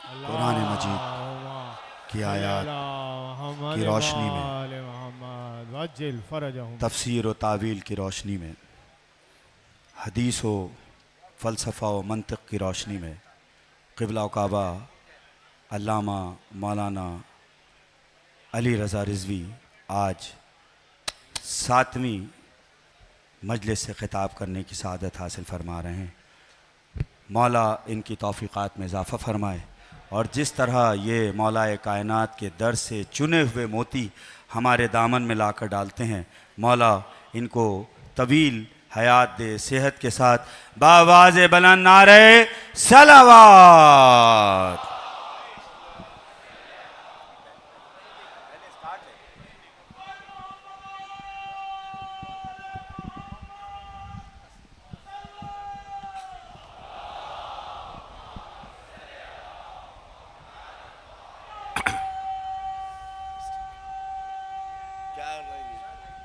कुरान मजीद की आयत की रोशनी में, तफसीर व तावील की रोशनी में, हदीस व फ़लसफ़ा व मंतिक़ की रोशनी में क़िबला व काबा अल्लामा मौलाना अली रज़ा रिज़वी आज 7वीं मजलिस से ख़िताब करने की सआदत हासिल फरमा रहे हैं। मौला इनकी तौफ़ीक़ात में इज़ाफ़ा फ़रमाए और जिस तरह ये मौलाए कायनात के दर से चुने हुए मोती हमारे दामन में लाकर डालते हैं, मौला इनको तवील हयात दे, सेहत के साथ बावाज़े बुलंद नारे सलावत।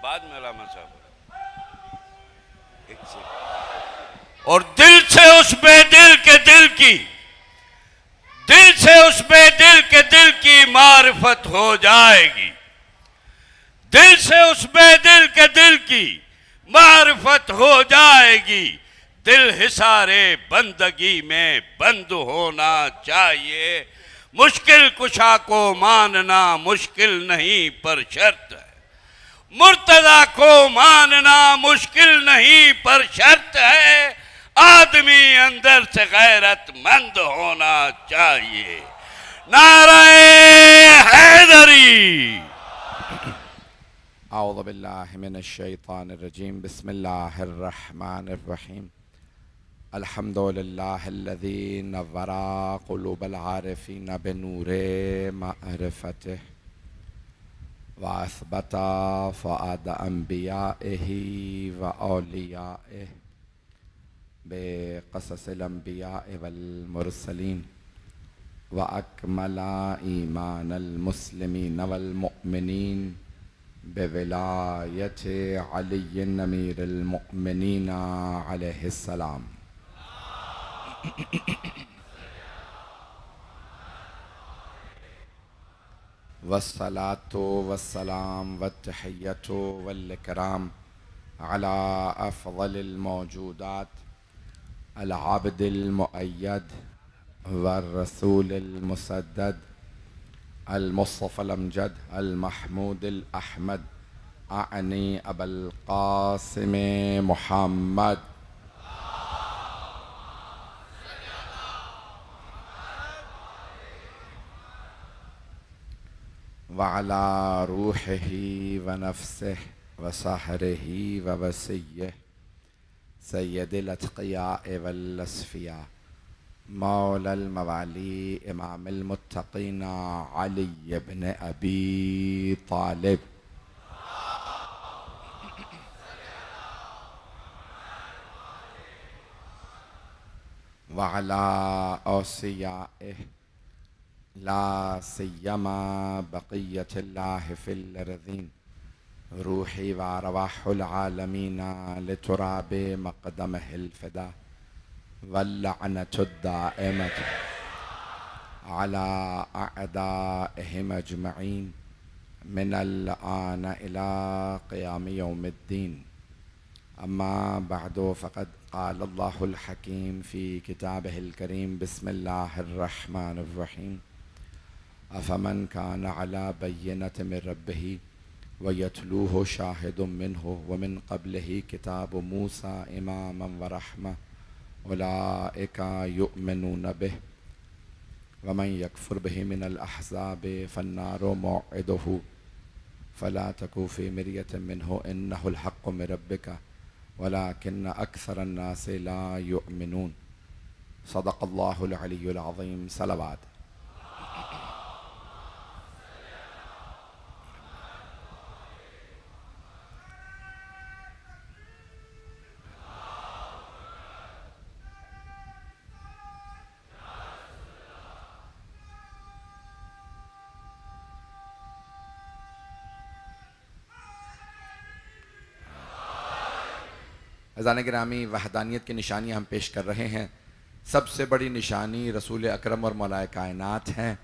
बाद में अलामा साहब और दिल से उस बेदिल के दिल की, दिल से उस बेदिल के दिल की मारिफत हो जाएगी। दिल से उस बेदिल के दिल की मारिफत हो जाएगी। दिल हिसारे बंदगी में बंद होना चाहिए। मुश्किल कुशा को मानना मुश्किल नहीं पर शर्त है। मुर्तजा को मानना मुश्किल नहीं पर शर्त है। आदमी अंदर से गैरतमंद होना चाहिए। नारे हैदरी। औज़ु बिल्लाहि मिनश शैतानिर रजीम। बिस्मिल्लाहिर रहमानिर रहीम। अल्हम्दुलिल्लाहिल्लज़ी नव्वरा क़ुलूबल आरिफ़ीन बिनूरे मअरिफ़तिह व असबता फ़ुआद अंबियाइही व औलियाइह बिक़ससिल अंबियाइ वल मुरसलीन व अकमला ईमानल मुस्लिमीन वल मुअमिनीन बिविलायति अलीय्यिन अमीरुल मुअमिनीन अलैहिस्सलाम। वस्सलातु वस्सलाम वत्तहिय्यतु वल इकराम अला अफ़ज़लिल मौजूदात अल आबिदिल मुअय्यद वर रसूलिल मुसद्दद अल मुस्तफ़ल अमजद अल महमूदिल अहमद आनी अबुल क़ासिम मुहम्मद व अला रूहिही व नफ्सिही व सहरिही व वसिय्यिही सय्यदिल अत्क़ियाए वल अस्फ़िया मौलल मवाली इमामुल मुत्तक़ीन अली इब्न अबी तालिब व अला औसियाइही ला सिय्यमा बक़िय्यतिल्लाहि फिल अर्ज़ीन रूही व अरवाहुल आलमीन लितुराबि मक़दमिहिल फ़िदा वल्लअनतु दाइमतु अला अअदाइहिम अजमईन मिनल आन इला क़ियाम यौमिद्दीन। अम्मा बअदु फ़क़द क़ाल अल्लाहुल हकीम फ़ी किताबिहिल करीम बिस्मिल्लाहिर रहमानिर रहीम। अफ़मन कान अला बय्यिनतिन मिन रब्बिही व यतलूहु शाहिदुम मिन्हु व मिन क़ब्लिही किताबु मूसा इमामन व रहमह उलाइका युमिनून बिही व मन यकफ़ुर बिही मिनल अहज़ाबि फ़न्नारु मौइदुहु फ़ला तकू फ़ी मिर्यतिन मिन्हु इन्नहुल हक़्क़ु मिन रब्बिका वलाकिन्न अक्सरन्नासि ला युमिनून। सदक़ल्लाहुल अलियुल अज़ीम। सलावत। अज़ान गिरामी वहदानियत की निशानियाँ हम पेश कर रहे हैं। सबसे बड़ी निशानी रसूल अकरम और मौलाए कायनात हैं।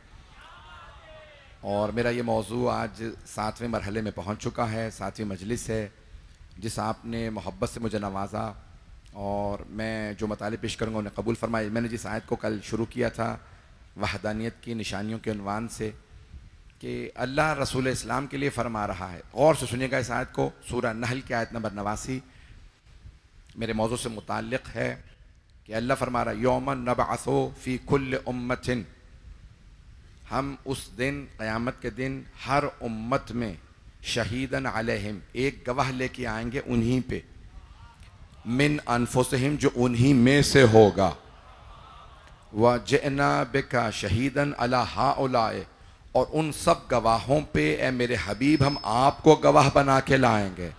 और मेरा ये मौजू आज 7वें मरहले में पहुंच चुका है, 7वीं मजलिस है जिस आपने मोहब्बत से मुझे नवाजा और मैं जो मतालिब पेश करूँगा उन्हें कबूल फरमाए। मैंने जिस आयत को कल शुरू किया था वहदानियत की निशानियों के उन्वान से कि अल्लाह रसूल इस्लाम के लिए फ़रमा रहा है, गौर से सुनिएगा इस आयत को। सूरह नहल की आयत नंबर 89 मेरे मौजू से मुताल्लिक़ है कि अल्लाह फरमा रहा है यौमन नबअसु फ़ी कुल्ल उम्मतिन, हम उस दिन क़यामत के दिन हर उम्मत में शहीदन अलैहिम, एक गवाह लेके आएंगे उन्हीं पे, मिन अनफुसिहिम, जो उन्हीं में से होगा, व जिअना बिका शहीदन अला हाउलाए, और उन सब गवाहों पे ए मेरे हबीब हम आपको गवाह बना के लाएंगे।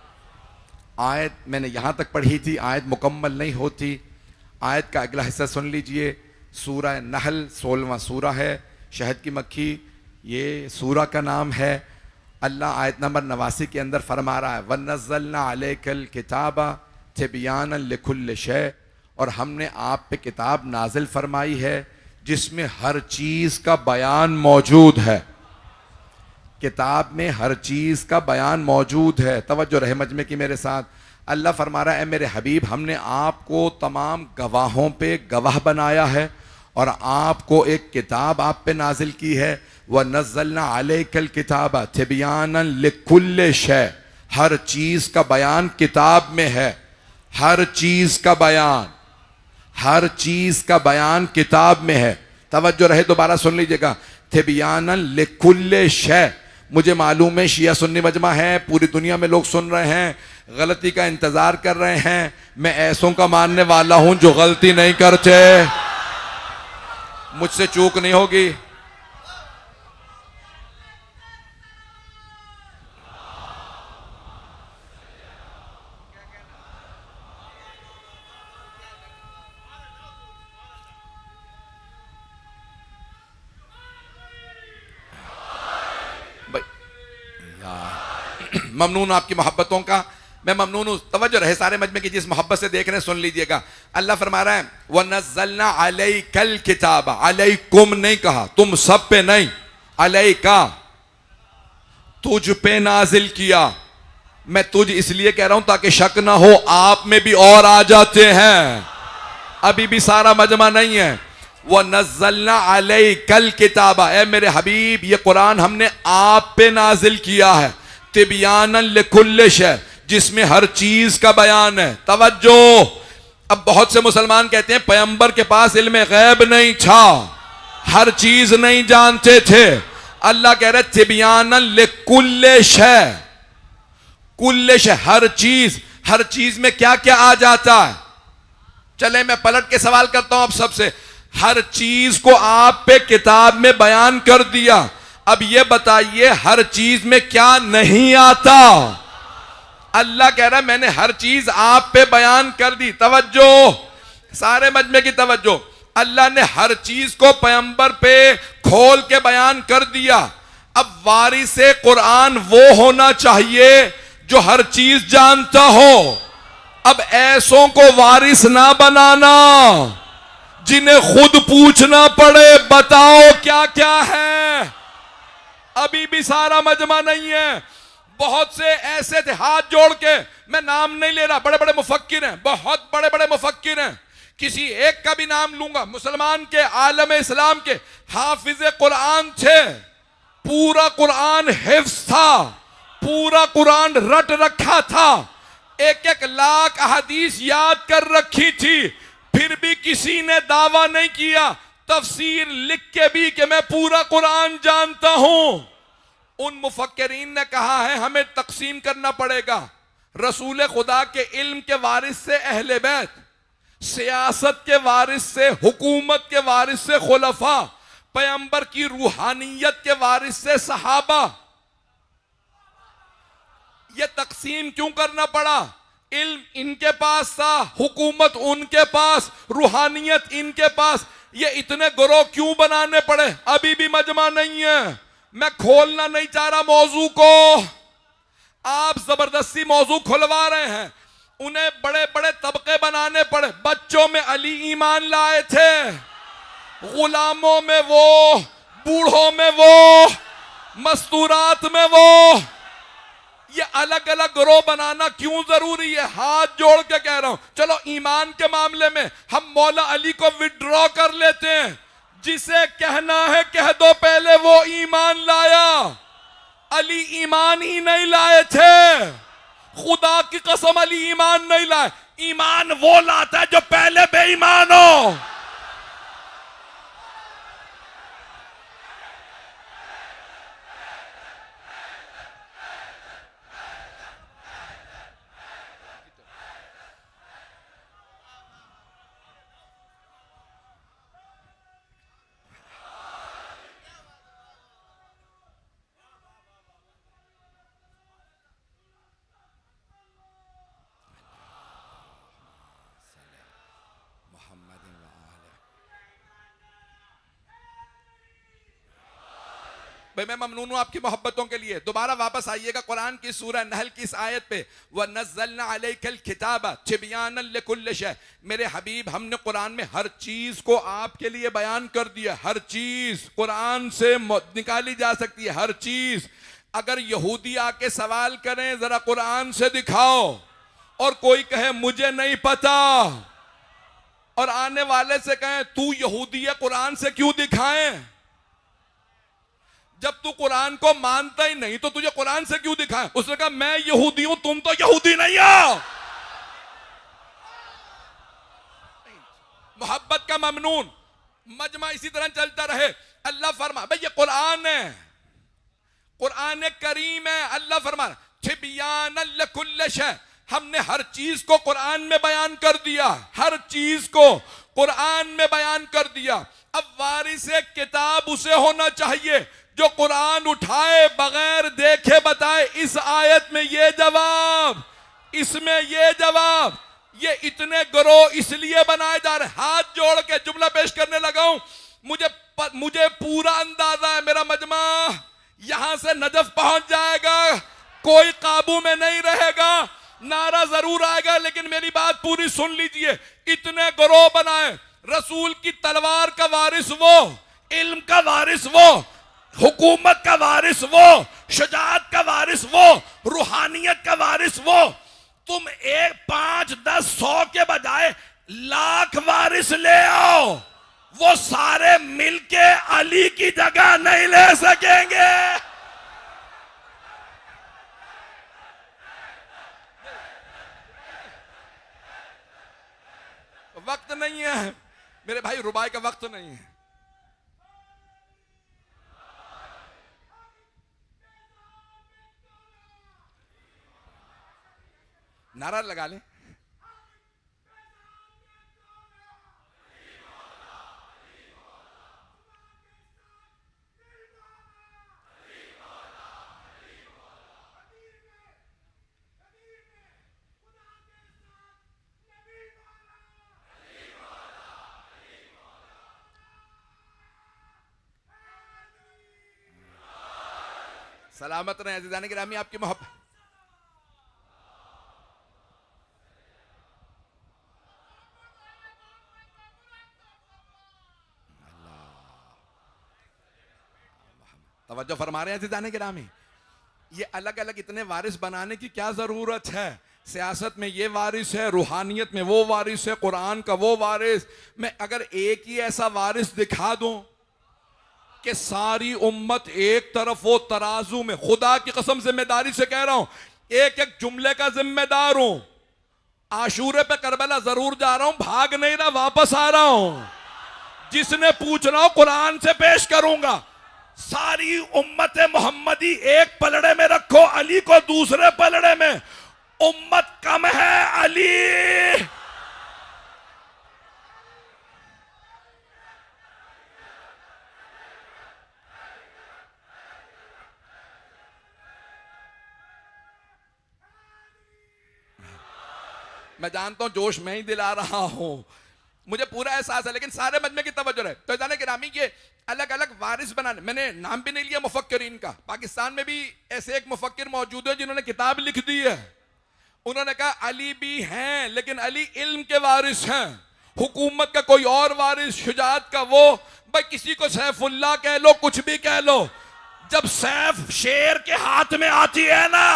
आयत मैंने यहाँ तक पढ़ी थी, आयत मुकम्मल नहीं होती। आयत का अगला हिस्सा सुन लीजिए। सूरह नहल 16वां सूरा है, शहद की मक्खी ये सूरा का नाम है। अल्लाह आयत नंबर 89 के अंदर फरमा रहा है वन्नज़्ज़लना अलैकल किताबा तिबयानन लिकुल्लि शै, और हमने आप पे किताब नाजिल फरमाई है जिसमें हर चीज़ का बयान मौजूद है। किताब में हर चीज़ का बयान मौजूद है। तवज्जो रहे मजमे की मेरे साथ। अल्लाह फरमा रहा है मेरे हबीब हमने आपको तमाम गवाहों पे गवाह बनाया है और आपको एक किताब आप पे नाजिल की है। व नज़्ज़लना अलैकल किताबा तिबयानन लिकुल्लि शै, हर चीज़ का बयान किताब में है। हर चीज़ का बयान, हर चीज़ का बयान किताब में है। तवज्जो रहे, दोबारा सुन लीजिएगा। तिबयानन लिकुल्लि शै। मुझे मालूम है शिया सुन्नी मजमा है, पूरी दुनिया में लोग सुन रहे हैं, गलती का इंतजार कर रहे हैं। मैं ऐसों का मानने वाला हूं जो गलती नहीं करते, मुझसे चूक नहीं होगी। ममनून आपकी मोहब्बतों का, मैं ममनून हूं। तवज्जो रहे सारे मजमे की, जिस मोहब्बत से देख रहे हैं सुन लीजिएगा। अल्लाह फरमा रहा है वनज़्ज़लना अलैकल किताबा, अलैकुम नहीं कहा, तुम सब पे नहीं, अलैका, तुझ पे नाजिल किया। मैं तुझ इसलिए कह रहा हूं ताकि शक ना हो, आप में भी और आ जाते हैं, अभी भी सारा मजमा नहीं है। वनज़्ज़लना अलैकल किताबा, ए मेरे हबीब ये कुरान हमने आप पे नाजिल किया है। तिबयानन लिकुल्लि शै, जिसमें हर चीज का बयान है। तवज्जो, अब बहुत से मुसलमान कहते हैं पैगंबर के पास इल्म गैब नहीं था, हर चीज नहीं जानते थे। अल्लाह कह रहे तिबयानन लिकुल्लि शै, कुल्ले शै, हर चीज। हर चीज में क्या क्या आ जाता है? चले मैं पलट के सवाल करता हूं आप सबसे। हर चीज को आप पे किताब में बयान कर दिया, अब ये बताइए हर चीज में क्या नहीं आता? अल्लाह कह रहा है मैंने हर चीज आप पे बयान कर दी। तवज्जो, सारे मजमे की तवज्जो। अल्लाह ने हर चीज को पैगंबर पे खोल के बयान कर दिया। अब वारिसे कुरान वो होना चाहिए जो हर चीज जानता हो। अब ऐसों को वारिस ना बनाना जिन्हें खुद पूछना पड़े, बताओ क्या क्या है। अभी भी सारा मजमा नहीं है। बहुत से ऐसे थे, हाथ जोड़ के, मैं नाम नहीं ले रहा, बड़े बड़े मुफक्किर हैं, बहुत बड़े बड़े मुफक्किर हैं, किसी एक का भी नाम लूंगा, मुसलमान के, आलम इस्लाम के हाफिज कुरान थे, पूरा कुरान हिफ्ज था, पूरा कुरान रट रखा था, 1-1 लाख अहदीस याद कर रखी थी, फिर भी किसी ने दावा नहीं किया तफसीर लिख के भी कि मैं पूरा कुरान जानता हूं। उन मुफक्किरीन ने कहा है हमें तकसीम करना पड़ेगा, रसूल खुदा के इल्म के वारिस से अहले बैत, सियासत के वारिस से, हुकूमत के वारिस से खुलफा, पैगंबर की रूहानियत के वारिस से सहाबा। यह तकसीम क्यों करना पड़ा? इल्म इनके पास था, हुकूमत उनके पास, रूहानियत इनके पास। ये इतने ग्रोह क्यों बनाने पड़े? अभी भी मजमा नहीं है। मैं खोलना नहीं चाह रहा मौजू को, आप जबरदस्ती मौजू खुलवा रहे हैं। उन्हें बड़े बड़े तबके बनाने पड़े। बच्चों में अली ईमान लाए थे, गुलामों में वो, बूढ़ों में वो, मस्तूरात में वो। ये अलग अलग ग्रोह बनाना क्यों जरूरी है? हाथ जोड़ के कह रहा हूं, चलो ईमान के मामले में हम मौला अली को विड्रॉ कर लेते हैं। जिसे कहना है कह दो, पहले वो ईमान लाया। अली ईमान ही नहीं लाए थे, खुदा की कसम अली ईमान नहीं लाए। ईमान वो लाता है जो पहले बेईमान हो। भाई मैं ममनून हूं आपकी मोहब्बतों के लिए। दोबारा वापस आइएगा कुरान की सूरह नहल की इस आयत पे, वनज़्ज़लना अलैकल किताबा तिबयानन लिकुल्लि शै। मेरे हबीब, हमने कुरान में हर चीज को आपके लिए बयान कर दिया। हर चीज कुरान से निकाली जा सकती है, हर चीज। अगर यहूदी आके सवाल करें जरा कुरान से दिखाओ, और कोई कहे मुझे नहीं पता, और आने वाले से कहें तू यहूदी है कुरान से क्यों दिखाएं? जब तू कुरान को मानता ही नहीं तो तुझे कुरान से क्यों दिखाएं? उसने कहा मैं यहूदी हूं, तुम तो यहूदी नहीं हो। मोहब्बत का ममनून मजमा इसी तरह चलता रहे। अल्लाह फरमा, भाई ये कुरान है, कुरान करीम है। अल्लाह फरमा तिबयानन लिकुल्लि शै, हमने हर चीज को कुरान में बयान कर दिया, हर चीज को कुरान में बयान कर दिया। अब वारिसे किताब उसे होना चाहिए जो कुरान उठाए बगैर देखे बताए। इस आयत में ये जवाब, इसमें ये जवाब। ये इतने ग्रोह इसलिए बनाए जा रहे। हाथ जोड़ के जुमला पेश करने लगा हूं। मुझे पूरा अंदाजा है, मेरा मजमा यहां से नजफ पहुंच जाएगा, कोई काबू में नहीं रहेगा। नारा जरूर आएगा, लेकिन मेरी बात पूरी सुन लीजिए। इतने ग्रोह बनाए। रसूल की तलवार का वारिस वो, इल्म का वारिस वो, हुकूमत का वारिस वो, शुजाअत का वारिस वो, रूहानियत का वारिस वो। तुम 1, 5, 10, 100 के बजाय लाख वारिस ले आओ, वो सारे मिलके अली की जगह नहीं ले सकेंगे। वक्त नहीं है मेरे भाई, रुबाई का वक्त नहीं है। नारा लगा ले। सलामत रहे अज़ीज़ान गिरामी, आपकी मोहब्बत। तवज्जो फरमा रहे हैं अज़ीज़ान गिरामी। ये अलग अलग इतने वारिस बनाने की क्या जरूरत है? सियासत में ये वारिस है, रूहानियत में वो वारिस है, कुरान का वो वारिस। मैं अगर एक ही ऐसा वारिस दिखा दूं कि सारी उम्मत एक तरफ हो तराजू में, खुदा की कसम जिम्मेदारी से कह रहा हूं, एक एक जुमले का जिम्मेदार हूं। आशूरे पे करबला जरूर जा रहा हूं, भाग नहीं रहा, वापस आ रहा हूं। जिसने पूछना हो कुरान से पेश करूंगा। सारी उम्मत मोहम्मदी एक पलड़े में रखो, अली को दूसरे पलड़े में। उम्मत कम है, अली। मैं जानता हूं जोश में ही दिला रहा हूं, मुझे पूरा एहसास है, लेकिन सारे मजमे की तवज्जो है। तो जाने गिरामी ये अलग अलग वारिस बनाने, मैंने नाम भी नहीं लिया मुफक्किरीन का। पाकिस्तान में भी ऐसे एक मुफक्किर मौजूद है जिन्होंने किताब लिख दी है, उन्होंने कहा अली भी हैं, लेकिन अली इल्म के वारिस हैं, हुकूमत का कोई और वारिस, शुजात का वो। भाई किसी को सैफुल्लाह कह लो, कुछ भी कह लो, जब सैफ शेर के हाथ में आती है ना,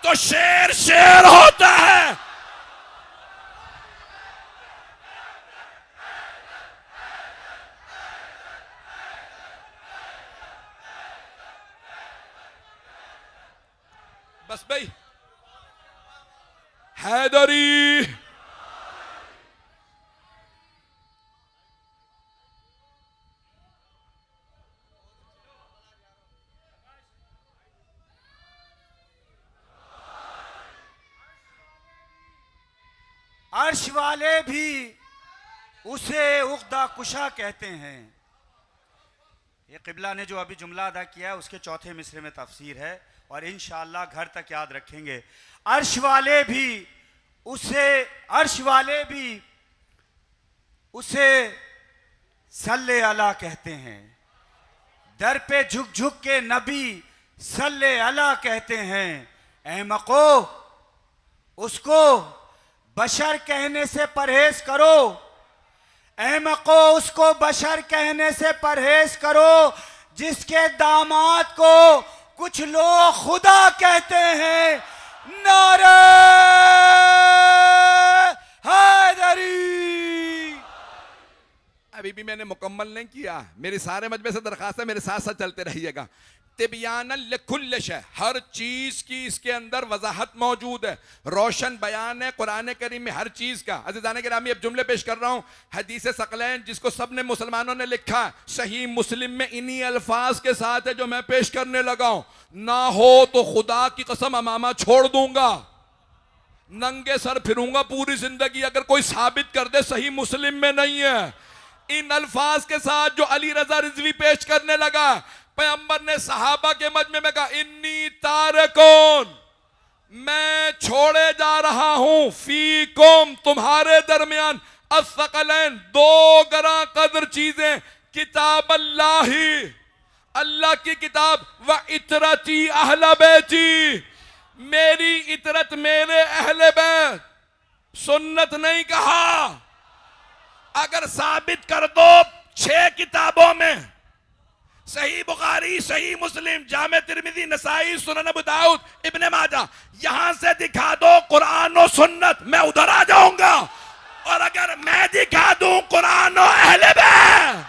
तो शेर शेर होता है। बस भाई, हैदरी अर्श वाले भी उसे उक़्दा कुशा कहते हैं। ये क़िबला ने जो अभी जुमला अदा किया है उसके चौथे मिसरे में तफसीर है और इंशाअल्लाह घर तक याद रखेंगे। अर्श वाले भी उसे सल्ले अला कहते हैं। दर पे झुक झुक के नबी सल्ले अला कहते हैं। अहमको, उसको बशर कहने से परहेज करो। अहमको, उसको बशर कहने से परहेज करो जिसके दामाद को कुछ लोग खुदा कहते हैं। नारे हैदरी। अभी भी मैंने मुकम्मल नहीं किया, मेरे सारे मजमे से दरखास्त है, मेरे साथ साथ चलते रहिएगा। तिबयानन लिकुल्ल शै, हर चीज की इसके अंदर वजाहत मौजूद है, रोशन बयान है कुरान करीम में हर चीज का। अज़ीज़ान गिरामी, अब जुमले पेश कर रहा हूं हदीस सकलैन, जिसको सब ने मुसलमानों ने लिखा, सही मुस्लिम में इन्हीं अल्फाज के साथ है जो मैं पेश करने लगा हूं। ना हो तो खुदा की कसम अमामा छोड़ दूंगा, नंगे सर फिरूंगा पूरी जिंदगी अगर कोई साबित कर दे सही मुस्लिम में नहीं है। इन अल्फाज के साथ जो अली रजा रिजवी पेश करने लगा, पैगंबर ने सहाबा के मजमे में कहा, इन्नी तारकून, मैं छोड़े जा रहा हूं, फीकुम, तुम्हारे दरमियान, अस्सकलैन, दो गरा कदर चीजें, किताब अल्लाही, अल्लाह की किताब, व इतरती अहले बैती, मेरी इतरत, मेरे अहले बैत। सुन्नत नहीं कहा। अगर साबित कर दो 6 किताबों में, सही बुखारी, सही मुस्लिम, जामे तिरमिजी, नसाई, सुनन अबू दाऊद, इब्ने माजा, यहां से दिखा दो कुरान और सुन्नत, मैं उधर आ जाऊंगा। और अगर मैं दिखा दूं कुरान और अहले बैत,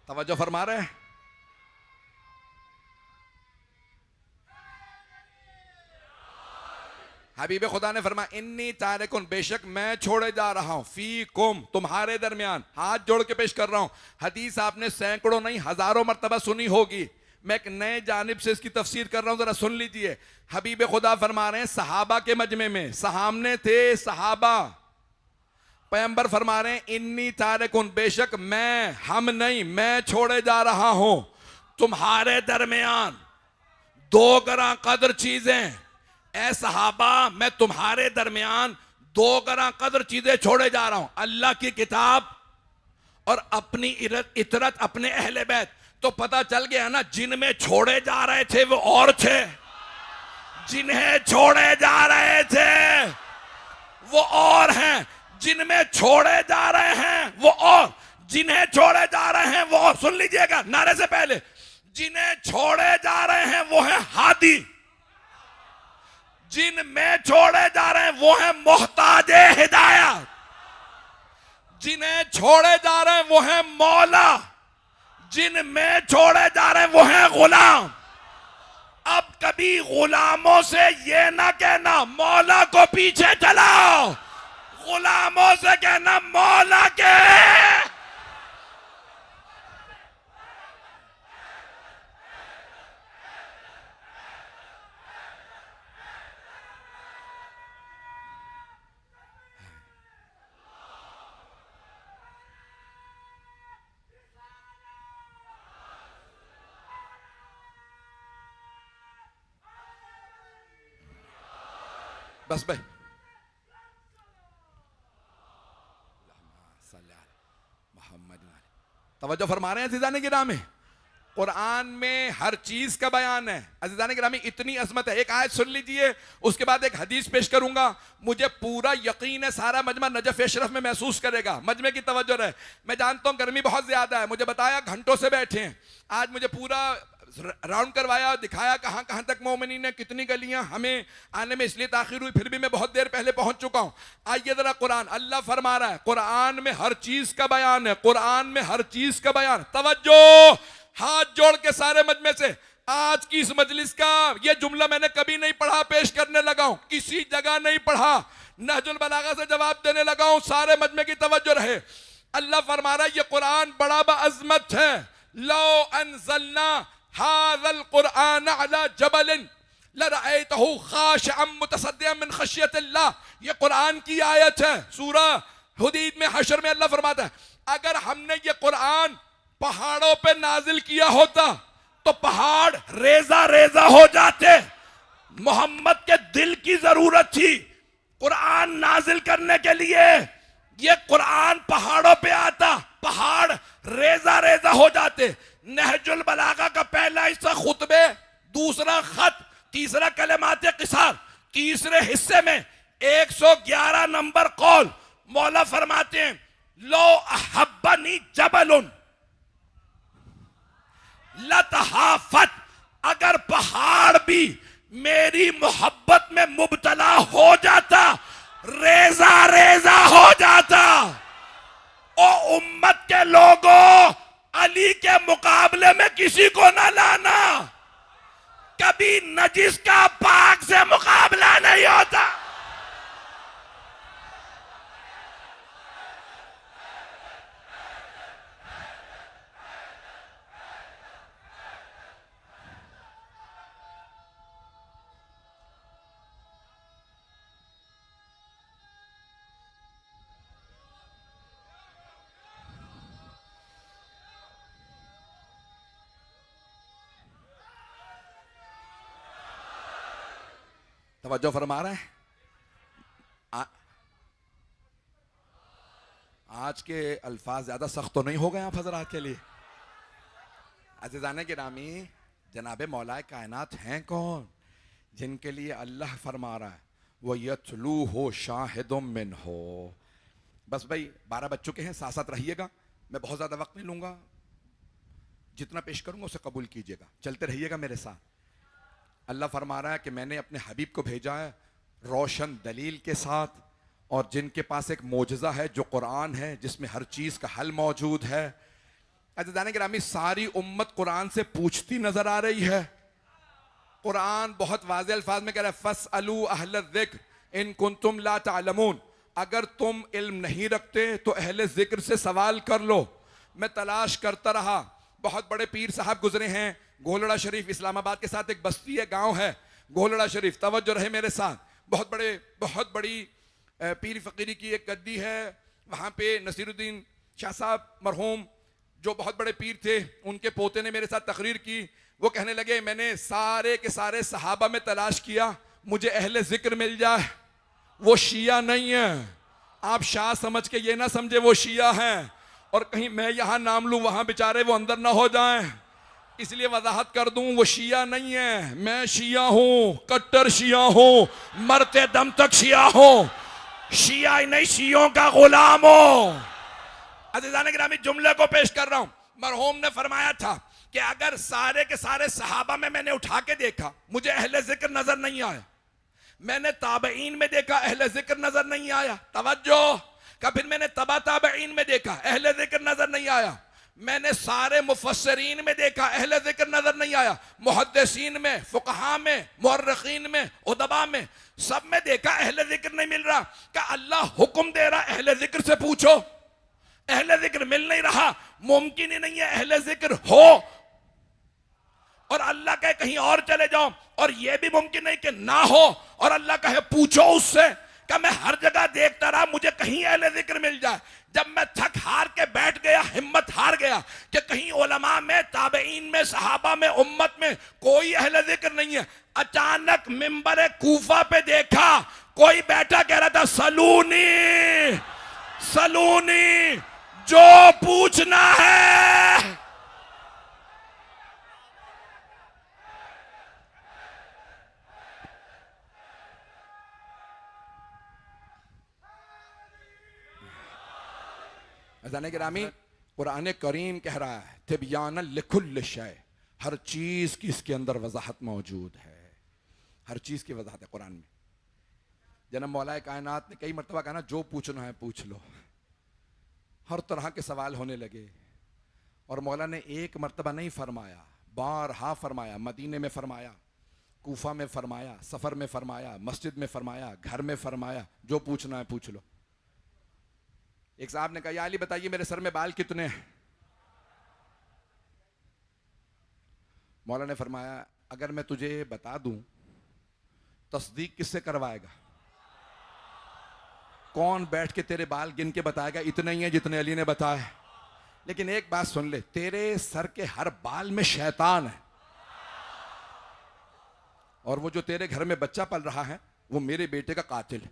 तवज्जो फरमा रहे हैं। हबीब खुदा ने फरमाया, इन्नी तारिकुन, बेशक मैं छोड़े जा रहा हूं, फी कुम, तुम्हारे दरमियान। हाथ जोड़ के पेश कर रहा हूं। हदीस आपने सैकड़ों नहीं हजारों मर्तबा सुनी होगी, मैं एक नए जानिब से इसकी तफसीर कर रहा हूं, जरा सुन लीजिए। हबीब खुदा फरमा रहे हैं, सहाबा के मजमे में, सामने थे सहाबा, पैगंबर फरमा रहे हैं, इन्नी तारिकुन, बेशक मैं, हम नहीं, मैं छोड़े जा रहा हूं तुम्हारे दरमियान 2 गरा कदर चीजें। ऐ सहाबा, मैं तुम्हारे दरमियान 2 गरा कदर चीजें छोड़े जा रहा हूं, अल्लाह की किताब और अपनी इतरत, अपने अहले बैत। तो पता चल गया ना, जिनमें छोड़े जा रहे थे वो और थे, जिन्हें छोड़े जा रहे थे वो और हैं, जिनमें छोड़े जा रहे हैं वो और, जिन्हें छोड़े जा रहे हैं वो, सुन लीजिएगा नारे से पहले, जिन्हें छोड़े जा रहे हैं वो है हादी, जिनमें छोड़े जा रहे हैं वो है मोहताज हिदायत, जिन्हें छोड़े जा रहे हैं वो है मौला, जिनमें छोड़े जा रहे हैं वो है गुलाम। अब कभी गुलामों से ये ना कहना मौला को पीछे चलाओ, गुलामों से कहना मौला के। बस भाई, तवज्जो फरमा रहे हैं अज़ीज़ान गिरामी। कुरान में हर चीज का बयान है अज़ीज़ान गिरामी, इतनी अजमत है। एक आयत सुन लीजिए, उसके बाद एक हदीस पेश करूंगा। मुझे पूरा यकीन है सारा मजमा नजफ अशरफ में महसूस करेगा। मजमे की तवज्जो रहे, मैं जानता हूं गर्मी बहुत ज्यादा है, मुझे बताया घंटों से बैठे हैं, आज मुझे पूरा राउंड करवाया, दिखाया कहां कहां तक मोमिनीन है, कितनी गलियां, हमें आने में इसलिए ताखिर हुई, फिर भी मैं बहुत देर पहले पहुंच चुका हूं। आइए जरा कुरान, अल्लाह फरमा रहा है कुरान में हर चीज का बयान है, कुरान में हर चीज का बयान। तवज्जो, हाथ जोड़ के सारे मजमे से, आज की इस मजलिस का ये जुमला मैंने कभी नहीं पढ़ा, पेश करने लगा हूं, किसी जगह नहीं पढ़ा, नहजुल बलागा से जवाब देने लगा हूं, सारे मजमे की तवज्जो रहे। अल्लाह फरमा रहा है ये कुरान बड़ा बाअज़मत है। लो अनज़लना हाज़ल कुरान अला जबलिन लरअयतहु खाशिअन मुतसद्दिअन मिन खशियतिल्लाह, ये कुरान की आयत है। सूरह हुदीद में, हशर में अल्लाह फरमाता है अगर हमने ये कुरान पहाड़ों पे नाजिल किया होता तो पहाड़ रेजा रेजा हो जाते। मोहम्मद के दिल की जरूरत थी कुरान नाजिल करने के लिए। ये कुरान पहाड़ों पे आता, पहाड़ रेजा रेजा हो जाते। नहजुल बलागा का पहला हिस्सा खुतबे, दूसरा खत, तीसरा कलमात क़िसार, तीसरे हिस्से में 111 नंबर कौल। मौला फरमाते हैं लो अहब्बनी जबलुन लतहाफत, अगर पहाड़ भी मेरी मोहब्बत में मुब्तला हो जाता, रेजा रेजा हो जाता। ओ उम्मत के लोगों, अली के मुकाबले में किसी को ना लाना, कभी नजिस का पाक से मुकाबला नहीं होता। तवज्जो फरमा रहे हैं। आज के अल्फाज ज्यादा सख्त तो नहीं हो गए आप हजरात के लिए? अज़ीज़ान गिरामी, जनाबे मौलाए कायनात हैं कौन? जिनके लिए अल्लाह फरमा रहा है वह यतलू हो शाहिदुम मिन हो। बस भाई 12 बज चुके हैं, साथ साथ रहिएगा, मैं बहुत ज्यादा वक्त नहीं लूंगा, जितना पेश करूंगा उसे कबूल कीजिएगा, चलते रहिएगा मेरे साथ। अल्लाह फरमा रहा है कि मैंने अपने हबीब को भेजा है रोशन दलील के साथ, और जिनके पास एक मोजज़ा है जो कुरान है, जिसमें हर चीज़ का हल मौजूद है। अज़ीज़ान गिरामी, सारी उम्मत कुरान से पूछती नजर आ रही है। कुरान बहुत वाज़े अल्फाज में कह रहा है फस्अलू अहल ज़िक्र इन कुंतुम ला तालमून, अगर तुम इल्म नहीं रखते तो अहले ज़िक्र से सवाल कर लो। मैं तलाश करता रहा, बहुत बड़े पीर साहब गुजरे हैं, घोलड़ा शरीफ इस्लामाबाद के साथ एक बस्ती है, गांव है घोलड़ा शरीफ, तवज्जो रहे मेरे साथ। बहुत बड़ी पीर फकीरी की एक गद्दी है, वहाँ पे नसीरुद्दीन शाह साहब मरहूम जो बहुत बड़े पीर थे, उनके पोते ने मेरे साथ तकरीर की। वो कहने लगे मैंने सारे के सारे सहाबा में तलाश किया, मुझे अहले जिक्र मिल जाए। वो शिया नहीं है, आप शाह समझ के ये ना समझे वो शिया हैं, और कहीं मैं यहाँ नाम लूँ वहाँ बेचारे वो अंदर ना हो जाएं, इसलिए वजाहत कर दूं वो शिया नहीं है, मैं शिया हूं, कट्टर शिया हूं, मरते दम तक शिया हूं, शिया ही नहीं शियों का गुलाम हूं। अज़ीज़ान गिरामी, जुमले को पेश कर रहा हूं। मरहूम ने फरमाया था कि अगर सारे के सारे सहाबा में मैंने उठा के देखा, मुझे अहले जिक्र नजर नहीं आया। मैंने ताबईन में देखा, अहले जिक्र नजर नहीं आया। तवज्जो का, फिर मैंने तबा ताबईन में देखा, अहले जिक्र नजर नहीं आया। मैंने सारे मुफस्सिरीन में देखा, अहले जिक्र नजर नहीं आया। मुहद्दिसीन में, फुकहा में, मुअर्रिखीन में, उदबा में, सब में देखा, अहले जिक्र नहीं मिल रहा। क्या अल्लाह हुक्म दे रहा अहले जिक्र से पूछो, अहले जिक्र मिल नहीं रहा। मुमकिन ही नहीं है अहले जिक्र हो और अल्लाह कहे कहीं और चले जाओ, और यह भी मुमकिन नहीं कि ना हो और अल्लाह कहे पूछो उससे। क्या मैं हर जगह देखता रहा, मुझे कहीं अहले जिक्र मिल जाए। जब मैं थक हार के बैठ गया, हिम्मत हार गया कि कहीं उलमा में, ताबईन में, सहाबा में, उम्मत में कोई अहले जिक्र नहीं है। अचानक मिंबर कूफा पे देखा, कोई बैठा कह रहा था सलूनी सलूनी, जो पूछना है। अज़ान गिरामी, कुरान करीम कह रहा है तिबयान लिकुल्ल शय, हर चीज की इसके अंदर वजाहत मौजूद है। हर चीज की वजाहत है कुरान में। जनाब मौलाए कायनात ने कई मरतबा कहा ना, जो पूछना है पूछ लो। हर तरह के सवाल होने लगे और मौला ने एक मरतबा नहीं फरमाया, बारहा फरमाया। मदीने में फरमाया, कूफा में फरमाया, सफर में फरमाया, मस्जिद में फरमाया, घर में फरमाया, जो पूछना है पूछ लो। एक साहब ने कहा, या अली बताइए मेरे सर में बाल कितने हैं? मौला ने फरमाया, अगर मैं तुझे बता दूं तस्दीक किससे करवाएगा? कौन बैठ के तेरे बाल गिन के बताएगा इतने ही है जितने अली ने बताया? लेकिन एक बात सुन ले, तेरे सर के हर बाल में शैतान है, और वो जो तेरे घर में बच्चा पल रहा है वो मेरे बेटे का कातिल है।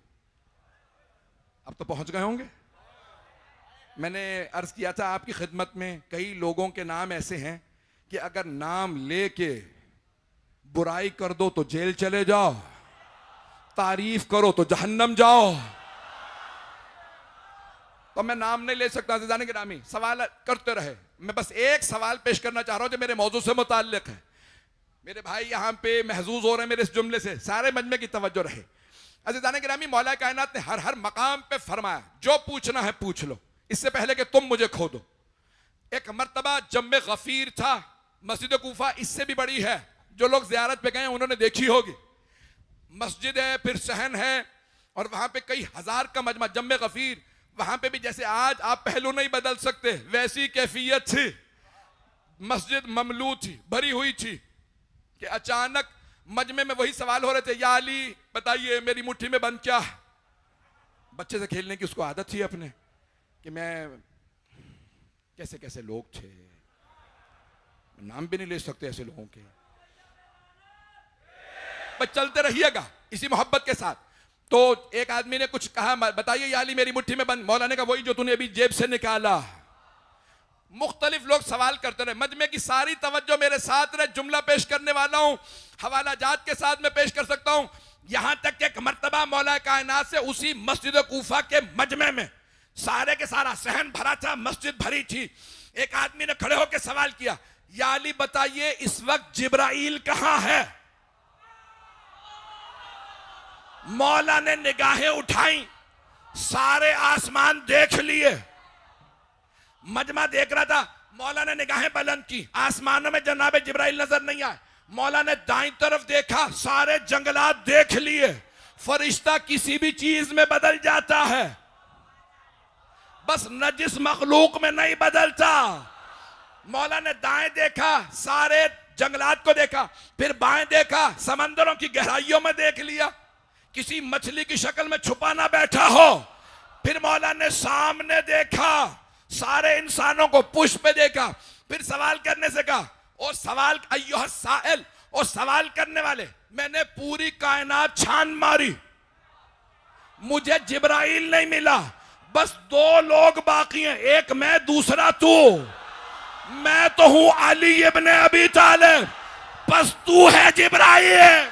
अब तो पहुंच गए होंगे। मैंने अर्ज किया था आपकी खिदमत में, कई लोगों के नाम ऐसे हैं कि अगर नाम लेके बुराई कर दो तो जेल चले जाओ, तारीफ करो तो जहन्नम जाओ। तो मैं नाम नहीं ले सकता, अज़ीज़ान गिरामी, सवाल करते रहे। मैं बस एक सवाल पेश करना चाह रहा हूं जो मेरे मौजू से मुताल्लिक है। मेरे भाई यहां पे महजूज हो रहे हैं मेरे इस जुमले से, सारे मजमे की तवज्जो रहे। अज़ीज़ान गिरामी, मौला कायनात ने हर हर मकाम पे फरमाया, जो पूछना है पूछ लो, इससे पहले कि तुम मुझे खो दो। एक मर्तबा जम्मे गफीर था, मस्जिद कूफा इससे भी बड़ी है, जो लोग ज़ियारत पे गए उन्होंने देखी होगी। मस्जिद है, फिर सहन है, और वहां पे कई हजार का मजमा। जम्मे गफीर, वहां पे भी जैसे आज आप पहलू नहीं बदल सकते वैसी कैफियत थी। मस्जिद ममलू थी, भरी हुई थी कि अचानक मजमे में वही सवाल हो रहे थे, या अली बताइए मेरी मुट्ठी में बंद क्या है? बच्चे से खेलने की उसको आदत थी अपने, कि मैं कैसे कैसे लोग थे, नाम भी नहीं ले सकते ऐसे लोगों के। बस चलते रहिएगा इसी मोहब्बत के साथ। तो एक आदमी ने कुछ कहा, बताइए या अली मेरी मुट्ठी में बंद। मौला ने कहा, वही जो तूने अभी जेब से निकाला। मुख्तलिफ लोग सवाल करते रहे। मजमे की सारी तवज्जो मेरे साथ रहे, जुमला पेश करने वाला हूं, हवाला जात के साथ मैं पेश कर सकता हूं। यहां तक कि एक मर्तबा मौला कायनात से उसी मस्जिद कूफा के मजमे में सारे के सारा सहन भरा था, मस्जिद भरी थी। एक आदमी ने खड़े होकर सवाल किया, या अली बताइए इस वक्त जिब्राइल कहां है? मौला ने निगाहें उठाई, सारे आसमान देख लिए। मजमा देख रहा था, मौला ने निगाहें बुलंद की, आसमानों में जनाब जिब्राइल नजर नहीं आए। मौला ने दाईं तरफ देखा, सारे जंगलात देख लिए। फरिश्ता किसी भी चीज में बदल जाता है, बस नजिस मखलूक में नहीं बदलता। मौला ने दाएं देखा, सारे जंगलात को देखा, फिर बाएं देखा, समंदरों की गहराइयों में देख लिया, किसी मछली की शक्ल में छुपा ना बैठा हो। फिर मौला ने सामने देखा, सारे इंसानों को पुष्प पे देखा। फिर सवाल करने से कहा, ओ सवाल अय्युह साइल, ओ सवाल करने वाले, मैंने पूरी कायनात छान मारी, मुझे जिब्राइल नहीं मिला, बस दो लोग बाकी हैं, एक मैं दूसरा तू। मैं तो हूं अली इब्ने अबी तालिब, बस तू है जिब्राइल।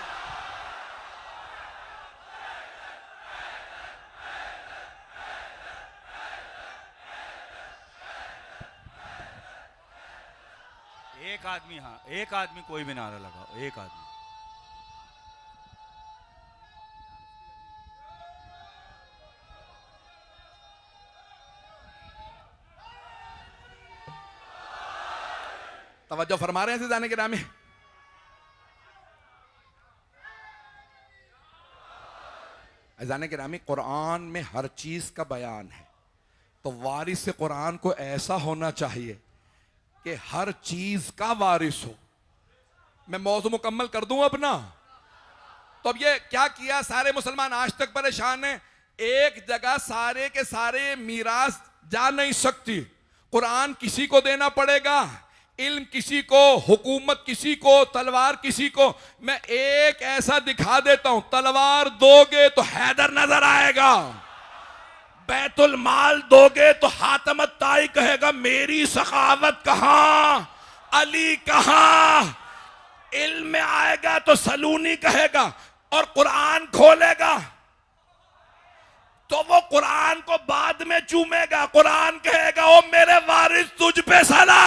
आदमी, हाँ एक आदमी, कोई भी नारा लगाओ, एक आदमी। तवज्जो फरमा रहे हैं जाने के नामे। जाने के नामे कुरान में हर चीज का बयान है, तो वारिस कुरान को ऐसा होना चाहिए कि हर चीज का वारिस हो। मैं मौजू मुकम्मल कर दूं अपना। तो अब ये क्या किया, सारे मुसलमान आज तक परेशान हैं। एक जगह सारे के सारे मीरास जा नहीं सकती, कुरान किसी को देना पड़ेगा, इल्म किसी को, हुकूमत किसी को, तलवार किसी को। मैं एक ऐसा दिखा देता हूं, तलवार दोगे तो हैदर नजर आएगा, बैतुल माल दोगे तो हातम ताई कहेगा मेरी सखावत कहां, अली कहां। इल्म में आएगा तो सलूनी कहेगा, और कुरान खोलेगा तो वो कुरान को बाद में चूमेगा। कुरान कहेगा ओ मेरे वारिस तुझ पे सला,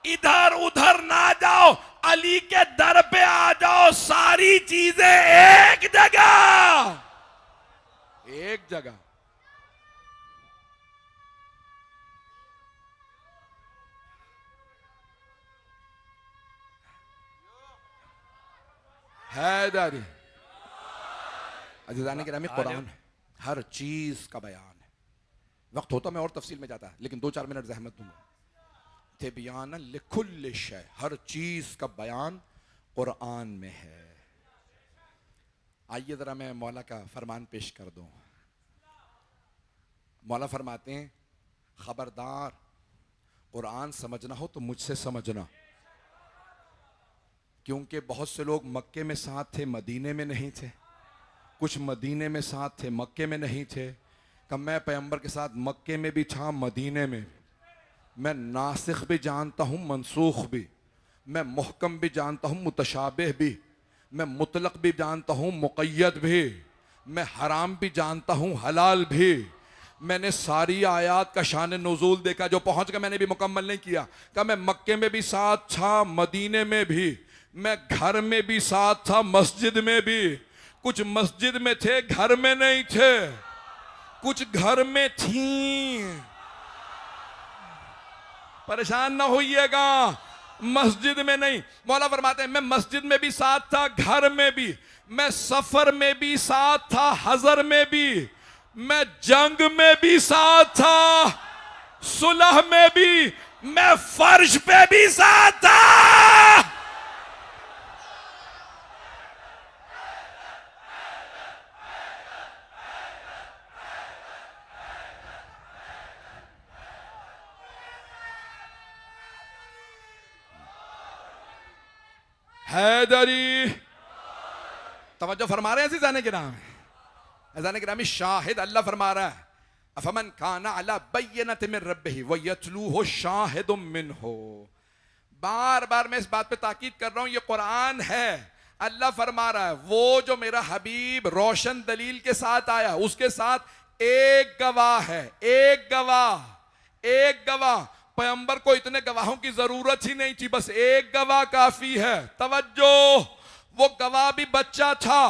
इधर उधर ना जाओ, अली के दर पे आ जाओ। सारी चीजें एक जगह, एक जगह। हैदरी अजीज़ान गिरामी, कुरान हर चीज का बयान है। वक्त होता मैं और तफसील में जाता, लेकिन 2-4 मिनट जहमत दूंगा। तिबयान लिकुल्ल शै, हर चीज का बयान कुरान में है। आइए जरा मैं मौला का फरमान पेश कर दूं। मौला फरमाते हैं, खबरदार कुरान समझना हो तो मुझसे समझना, क्योंकि बहुत से लोग मक्के में साथ थे, मदीने में नहीं थे। कुछ मदीने में साथ थे, मक्के में नहीं थे। कब मैं पैगंबर के साथ मक्के में भी था, मदीने में। मैं नासिख भी जानता हूँ, मनसूख भी। मैं मुहकम भी जानता हूँ, मुतशाबिह भी। मैं मुतलक भी जानता हूँ, मुक़य्यद भी। मैं हराम भी जानता हूँ, हलाल भी। मैंने सारी आयात का शान नुज़ूल देखा, जो पहुँच गया मैंने भी मुकम्मल नहीं किया। कब मैं मक्के में भी साथ था, मदीने में भी। मैं घर में भी साथ था, मस्जिद में भी। कुछ मस्जिद में थे, घर में नहीं थे। कुछ घर में थी, परेशान ना होइएगा, मस्जिद में नहीं। मौला फरमाते हैं, मैं मस्जिद में भी साथ था, घर में भी। मैं सफर में भी साथ था, हजर में भी। मैं जंग में भी साथ था, सुलह में भी। मैं फर्श पे भी साथ था। हैदरी तवज्जो फरमा रहे हैं अज़ीज़ान किराम। अज़ीज़ान किरामी, शाहिद अल्लाह फरमा रहा है, अफमन काना अला बय्यनत मिन रब्बिही व यतलूहु शाहिदुम मिनहु। बार बार मैं इस बात पे ताकीद कर रहा हूं, ये कुरान है। अल्लाह फरमा रहा है, वो जो मेरा हबीब रोशन दलील के साथ आया, उसके साथ एक गवाह है। एक गवाह, एक गवाह। पैगंबर को इतने गवाहों की जरूरत ही नहीं थी, बस एक गवाह काफी है। तवज्जो, वो गवाह भी बच्चा था,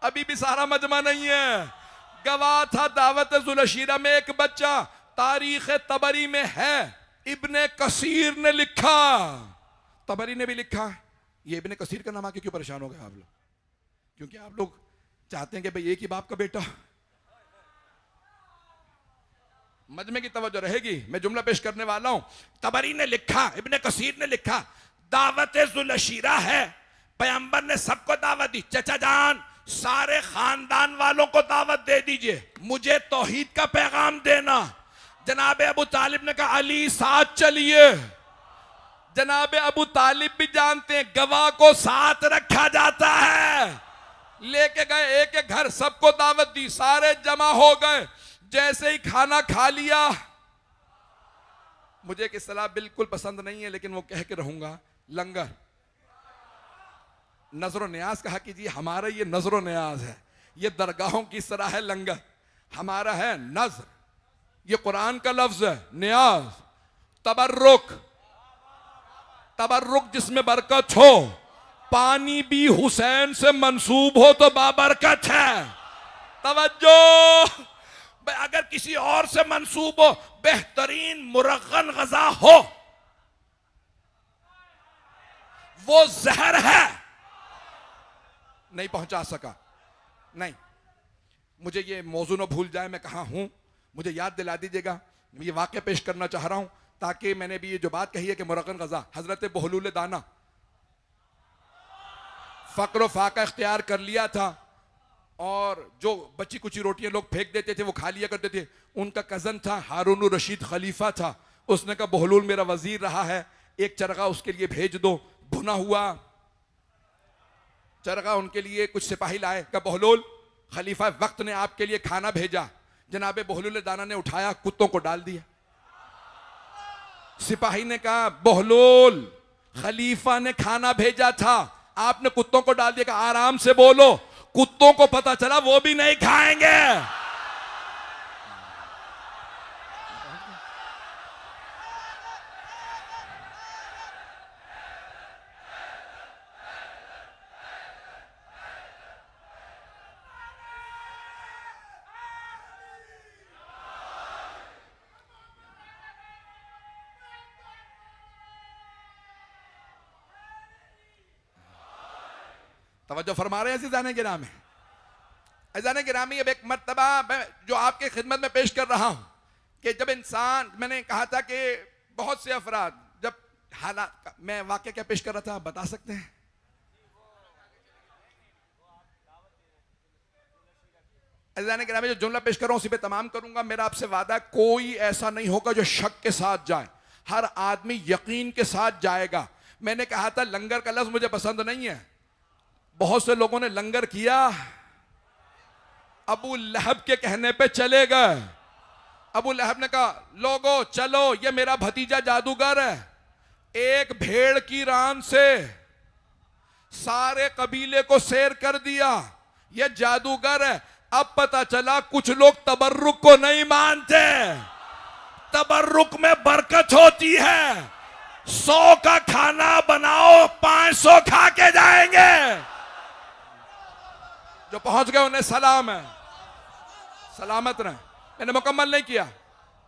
अभी भी सारा मजमा नहीं है। गवाह था दावत ज़ुलशीरा में एक बच्चा। तारीख तबरी में है, इब्ने कसीर ने लिखा, तबरी ने भी लिखा। ये इब्ने कसीर का नाम आके क्यों परेशान हो गए आप लोग? क्योंकि आप लोग चाहते हैं कि भाई एक ही बाप का बेटा। मजमे की तवज्जो रहेगी, मैं जुमला पेश करने वाला हूं। तबरी ने लिखा, इब्ने कसीर ने लिखा, दावत ज़ुलशीरा है, पैगंबर ने सबको दावत दी। चचा जान, सारे खानदान वालों को दावत दे दीजिए, मुझे तौहीद का पैगाम देना। जनाब अबू तालिब ने कहा, अली साथ चलिए। जनाब अबू तालिब भी जानते हैं गवाह को साथ रखा जाता है। लेके गए, एक एक घर, सबको दावत दी, सारे जमा हो गए। जैसे ही खाना खा लिया, मुझे एक इस्तिलाह बिल्कुल पसंद नहीं है, लेकिन वो कह के रहूंगा, लंगर। नजर न्याज कहा कीजिए, हमारा ये नजर न्याज है। ये दरगाहों की तरह है लंगर, हमारा है नजर। ये कुरान का लफ्ज है, न्याज, तबर्रुक, तबर्रुक जिसमें बरकत हो, पानी भी हुसैन से मंसूब हो तो बाबरकत है। तवज्जो, अगर किसी और से मंसूब हो, बेहतरीन मुरगन गजा हो, वो जहर है, नहीं पहुंचा सका। नहीं, मुझे ये मौजू न भूल जाए मैं कहां हूं, मुझे याद दिला दीजिएगा। ये वाक़या पेश करना चाह रहा हूं ताकि मैंने भी ये जो बात कही है कि मुरगन गजा, हजरत बहलूल दाना फक्र फाका इख्तियार कर लिया था और जो बची कुची रोटियां लोग फेंक देते थे वो खा लिया करते थे। उनका कजन था हारून रशीद खलीफा था, उसने कहा बहलूल मेरा वजीर रहा है, एक चरगा उसके लिए भेज दो। भुना हुआ चरगा उनके लिए कुछ सिपाही लाए, कहा बहलूल खलीफा वक्त ने आपके लिए खाना भेजा। जनाबे बहलूल दाना ने उठाया, कुत्तों को डाल दिया। सिपाही ने कहा बहलूल खलीफा ने खाना भेजा था, आपने कुत्तों को डाल दिया। कहा आराम से बोलो, कुत्तों को पता चला वो भी नहीं खाएंगे। तवज्जो फरमा रहे हैं अज़ीज़ाने गिरामी। अज़ीज़ाने गिरामी, अब एक मर्तबा जो आपके खिदमत में पेश कर रहा हूं कि जब इंसान, मैंने कहा था कि बहुत से अफराद जब हालात, मैं वाक़या क्या पेश कर रहा था आप बता सकते हैं? अज़ीज़ाने गिरामी, जो जुमला पेश कर रहा हूं उसी पे तमाम करूंगा। मेरा आपसे वादा है कोई ऐसा नहीं होगा जो शक के साथ जाए, हर आदमी यकीन के साथ जाएगा। मैंने कहा था लंगर का लफ्ज़ मुझे पसंद नहीं है। बहुत से लोगों ने लंगर किया, अबू लहब के कहने पे चले गए। अबू लहब ने कहा लोगो चलो, ये मेरा भतीजा जादूगर है, एक भेड़ की रान से सारे कबीले को सैर कर दिया, ये जादूगर है। अब पता चला कुछ लोग तबर्रुक को नहीं मानते, तबर्रुक में बरकत होती है। 100 का खाना बनाओ, 500 खा के जाएंगे। जो पहुंच गए उन्हें सलाम है, सलामत रहे। मैंने मुकम्मल नहीं किया,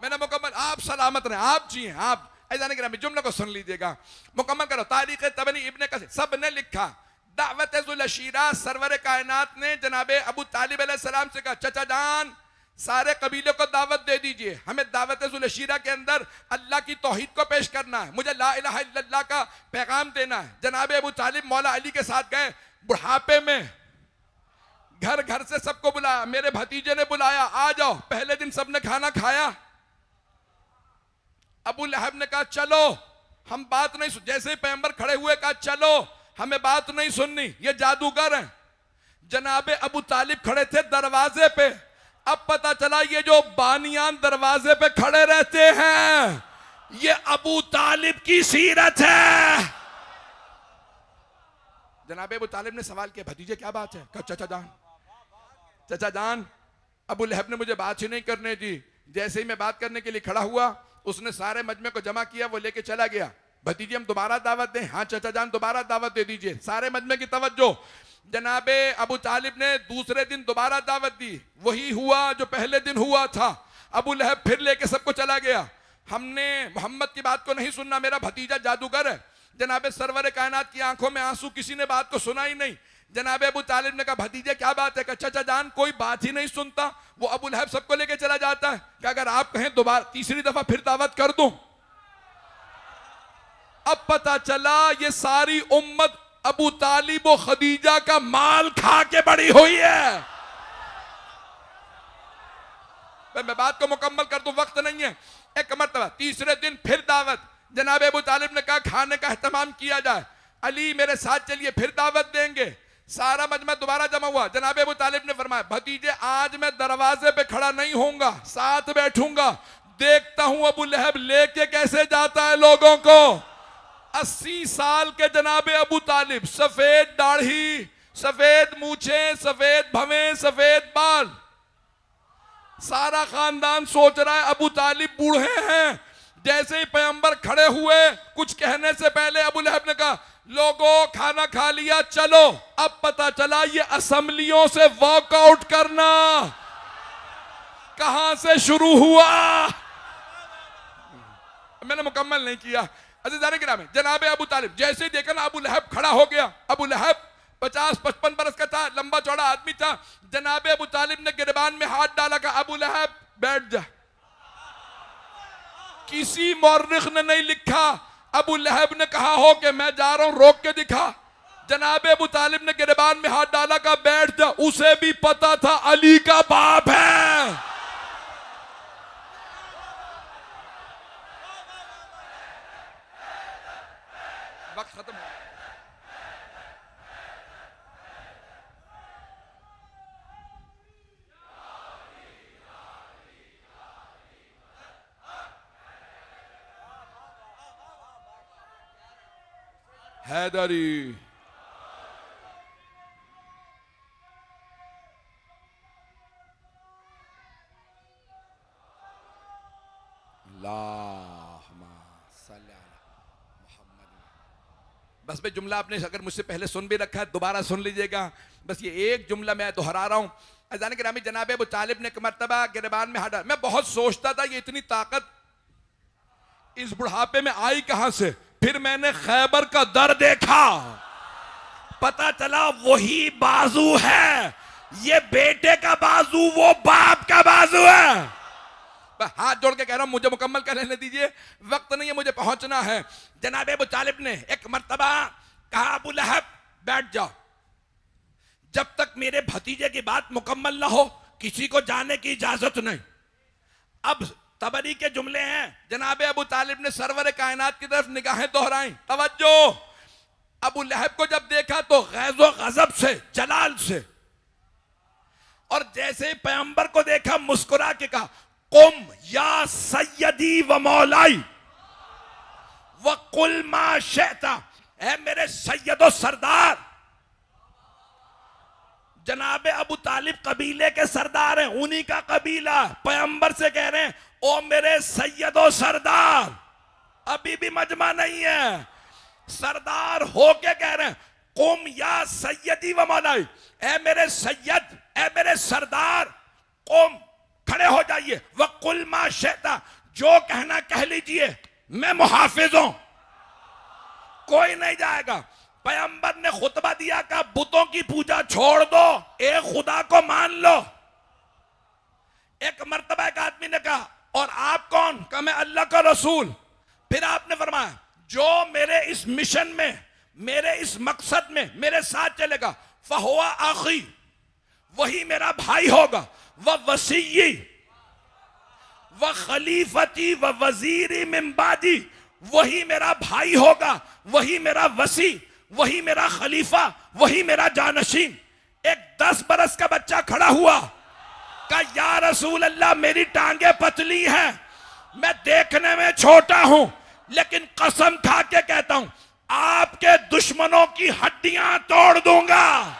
मैंने मुकम्मल, आप सलामत रहे, आप जिए। आप ऐज़ाने गिरामी जुमले को सुन लीजिएगा, मुकम्मल करो। तारीख तबनी इब्ने कसीर सब ने लिखा, दावत ज़ुल अशीरा सरवर कायनात ने जनाबे अबू तालिब अलैहिस्सलाम से कहा चचा जान सारे कबीले को दावत दे दीजिए, हमें दावत ज़ुल अशीरा के अंदर अल्लाह की तौहीद को पेश करना है, मुझे ला इलाहा इल्लल्लाह का पैगाम देना है। जनाबे अबू तालिब मौला अली के साथ गए, बुढ़ापे में घर घर से सबको बुलाया, मेरे भतीजे ने बुलाया आ जाओ। पहले दिन सबने खाना खाया। अबू लहब ने कहा चलो हम बात नहीं सुन, जैसे ही पैगंबर खड़े हुए कहा चलो हमें बात नहीं सुननी, ये जादूगर हैं। जनाबे अबू तालिब खड़े थे दरवाजे पे, अब पता चला ये जो बानियान दरवाजे पे खड़े रहते हैं ये अबू तालिब की सीरत है। जनाबे अबू तालिब ने सवाल किया भतीजे क्या बात है? कहा चचा जान अबू लहब ने मुझे बात ही नहीं करने दी। जैसे ही मैं बात करने के लिए खड़ा हुआ उसने सारे मजमे को जमा किया, वो लेके चला गया। भतीजे हम दोबारा दावत दें? हाँ चचा जान दोबारा दावत दे दीजिए। सारे मजमे की तवज्जो। जनाबे अबू तालिब ने दूसरे दिन दोबारा दावत दी, वही हुआ जो पहले दिन हुआ था। अबू लहब फिर लेके सबको चला गया। हमने मोहम्मद की बात को नहीं सुनना, मेरा भतीजा जादूगर है। जनाबे सरवर कायनात की आंखों में आंसू, किसी ने बात को सुना ही नहीं। जनाबे अबू तालिब ने कहा भतीजे क्या बात है? चचा जान कोई बात ही नहीं सुनता। वो अबू लहब सबको लेके चला जाता है कि अगर आप कहें दोबारा तीसरी दफा फिर दावत कर दूं। अब पता चला ये सारी उम्मत अबू तालिब और खदीजा का माल खा के बड़ी हुई है। मैं बात को मुकम्मल कर दूं, वक्त नहीं है। एक मरतबा तीसरे दिन फिर दावत। जनाब अबू तालिब ने कहा खाने का एहतमाम किया जाए, अली मेरे साथ चलिए फिर दावत देंगे। सारा मजमा दोबारा जमा हुआ। जनाब अबू तालिब ने फरमाया भतीजे आज मैं दरवाजे पे खड़ा नहीं होऊंगा, साथ बैठूंगा, देखता हूं अबू लहब लेके कैसे जाता है लोगों को। 80 साल के जनाबे अबू तालिब, सफेद दाढ़ी, सफेद मूछें, सफेद भवें, सफेद बाल। सारा खानदान सोच रहा है अबू तालिब बूढ़े हैं, जैसे ही पैगंबर खड़े हुए, कुछ कहने से पहले अबू लहब ने कहा, लोगों खाना खा लिया, चलो। अब पता चला ये असेंबलियों से वॉकआउट करना कहां से शुरू हुआ। मैंने मुकम्मल नहीं किया। अज़ीज़ान गिरामी, जनाब अबू तालिब जैसे ही देखा ना, अबू लहब खड़ा हो गया। अबू लहब 50-55 बरस का था, लंबा चौड़ा आदमी था। जनाब अबू तालिब ने गिरबान में हाथ डाला, कहा, अबू लहब बैठ जा। किसी मौर्रिख ने नहीं लिखा अबू लहब ने कहा हो कि मैं जा रहा हूं, रोक के दिखा। जनाब अबू तालिब ने गिरबान में हाथ डाला, कहा बैठ जा। उसे भी पता था अली का बाप है। वक्त खत्म हो गया। हैदरी, बस भाई जुमला आपने अगर मुझसे पहले सुन भी रखा है, दोबारा सुन लीजिएगा। बस ये एक जुमला मैं दोहरा रहा हूं। अज़ान गिरामी, जनाब अबू तालिब ने एक मर्तबा गिरबान में हाथ डाला। मैं बहुत सोचता था ये इतनी ताकत इस बुढ़ापे में आई कहां से। फिर मैंने खैबर का दर देखा, पता चला वही बाजू है। ये बेटे का बाजू, वो बाप का बाजू है। हाथ जोड़ के कह रहा हूं, मुझे मुकम्मल कर लेने दीजिए, वक्त नहीं है, मुझे पहुंचना है। जनाब अबू तालिब ने एक मर्तबा कहा, अबू लहब बैठ जाओ, जब तक मेरे भतीजे की बात मुकम्मल ना हो किसी को जाने की इजाजत नहीं। अब तबरी के जुमले हैं। जनाब अबू तालिब ने सरवर कायनात की तरफ निगाहें दोहराई। तवज्जो। अबू लहब को जब देखा तो गैज़ो गजब से, जलाल से, और जैसे पैगंबर को देखा मुस्कुरा के कहा, कुम या सैयदी व मौलाई व कुल मा शैता, ऐ मेरे सैयदो सरदार। जनाब अबू तालिब कबीले के सरदार हैं, उन्हीं का कबीला पैगंबर से कह रहे हैं, ओ मेरे सैयदो सरदार। अभी भी मजमा नहीं है, सरदार होके कह रहे हैं, कुम या सैयदी व मौलाई, ऐ मेरे सैयद, ऐ मेरे सरदार, कुम, खड़े हो जाइए। वकुल मा शैता, जो कहना कह लीजिए, मैं मुहाफिज हूं, कोई नहीं जाएगा। पैगंबर ने खुतबा दिया, का बुतों की पूजा छोड़ दो, एक खुदा को मान लो। एक मर्तबा एक आदमी ने कहा, और आप कौन? कहा मैं अल्लाह का रसूल। फिर आपने फरमाया, जो मेरे इस मिशन में, मेरे इस मकसद में मेरे साथ चलेगा, फहुआ आखी, वही मेरा भाई होगा, वह वसीयी व खलीफती व वजीरी मिन बादी, वही मेरा भाई होगा, वही मेरा वसी, वही मेरा खलीफा, वही मेरा जानशीन। एक 10 बरस का बच्चा खड़ा हुआ, कहा या रसूल अल्लाह, मेरी टांगे पतली हैं, मैं देखने में छोटा हूं, लेकिन कसम खा के कहता हूं, आपके दुश्मनों की हड्डियां तोड़ दूंगा।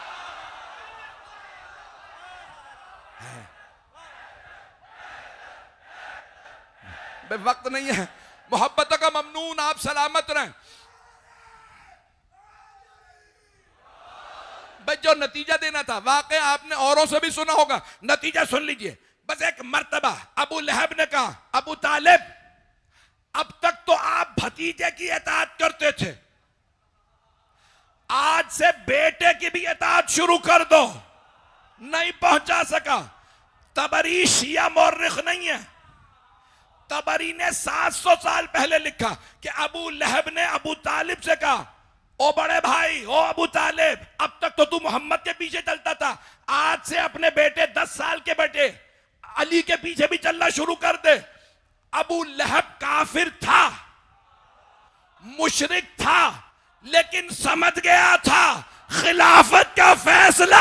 वक्त नहीं है, मोहब्बत का ममनून, आप सलामत रहें। भाई जो नतीजा देना था, वाकई आपने औरों से भी सुना होगा, नतीजा सुन लीजिए। बस एक मर्तबा अबू लहब ने कहा, अबू तालिब, अब तक तो आप भतीजे की इताअत करते थे, आज से बेटे की भी इताअत शुरू कर दो। नहीं पहुंचा सका। तबरी शिया मौर्रिख नहीं है, तबरी ने 700 साल पहले लिखा कि अबू लहब ने अबू तालिब से कहा, ओ बड़े भाई, ओ अबू तालिब, अब तक तो तू मोहम्मद के पीछे चलता था, आज से अपने बेटे 10 साल के बेटे अली के पीछे भी चलना शुरू कर दे। अबू लहब काफिर था, मुशरिक था, लेकिन समझ गया था खिलाफत का फैसला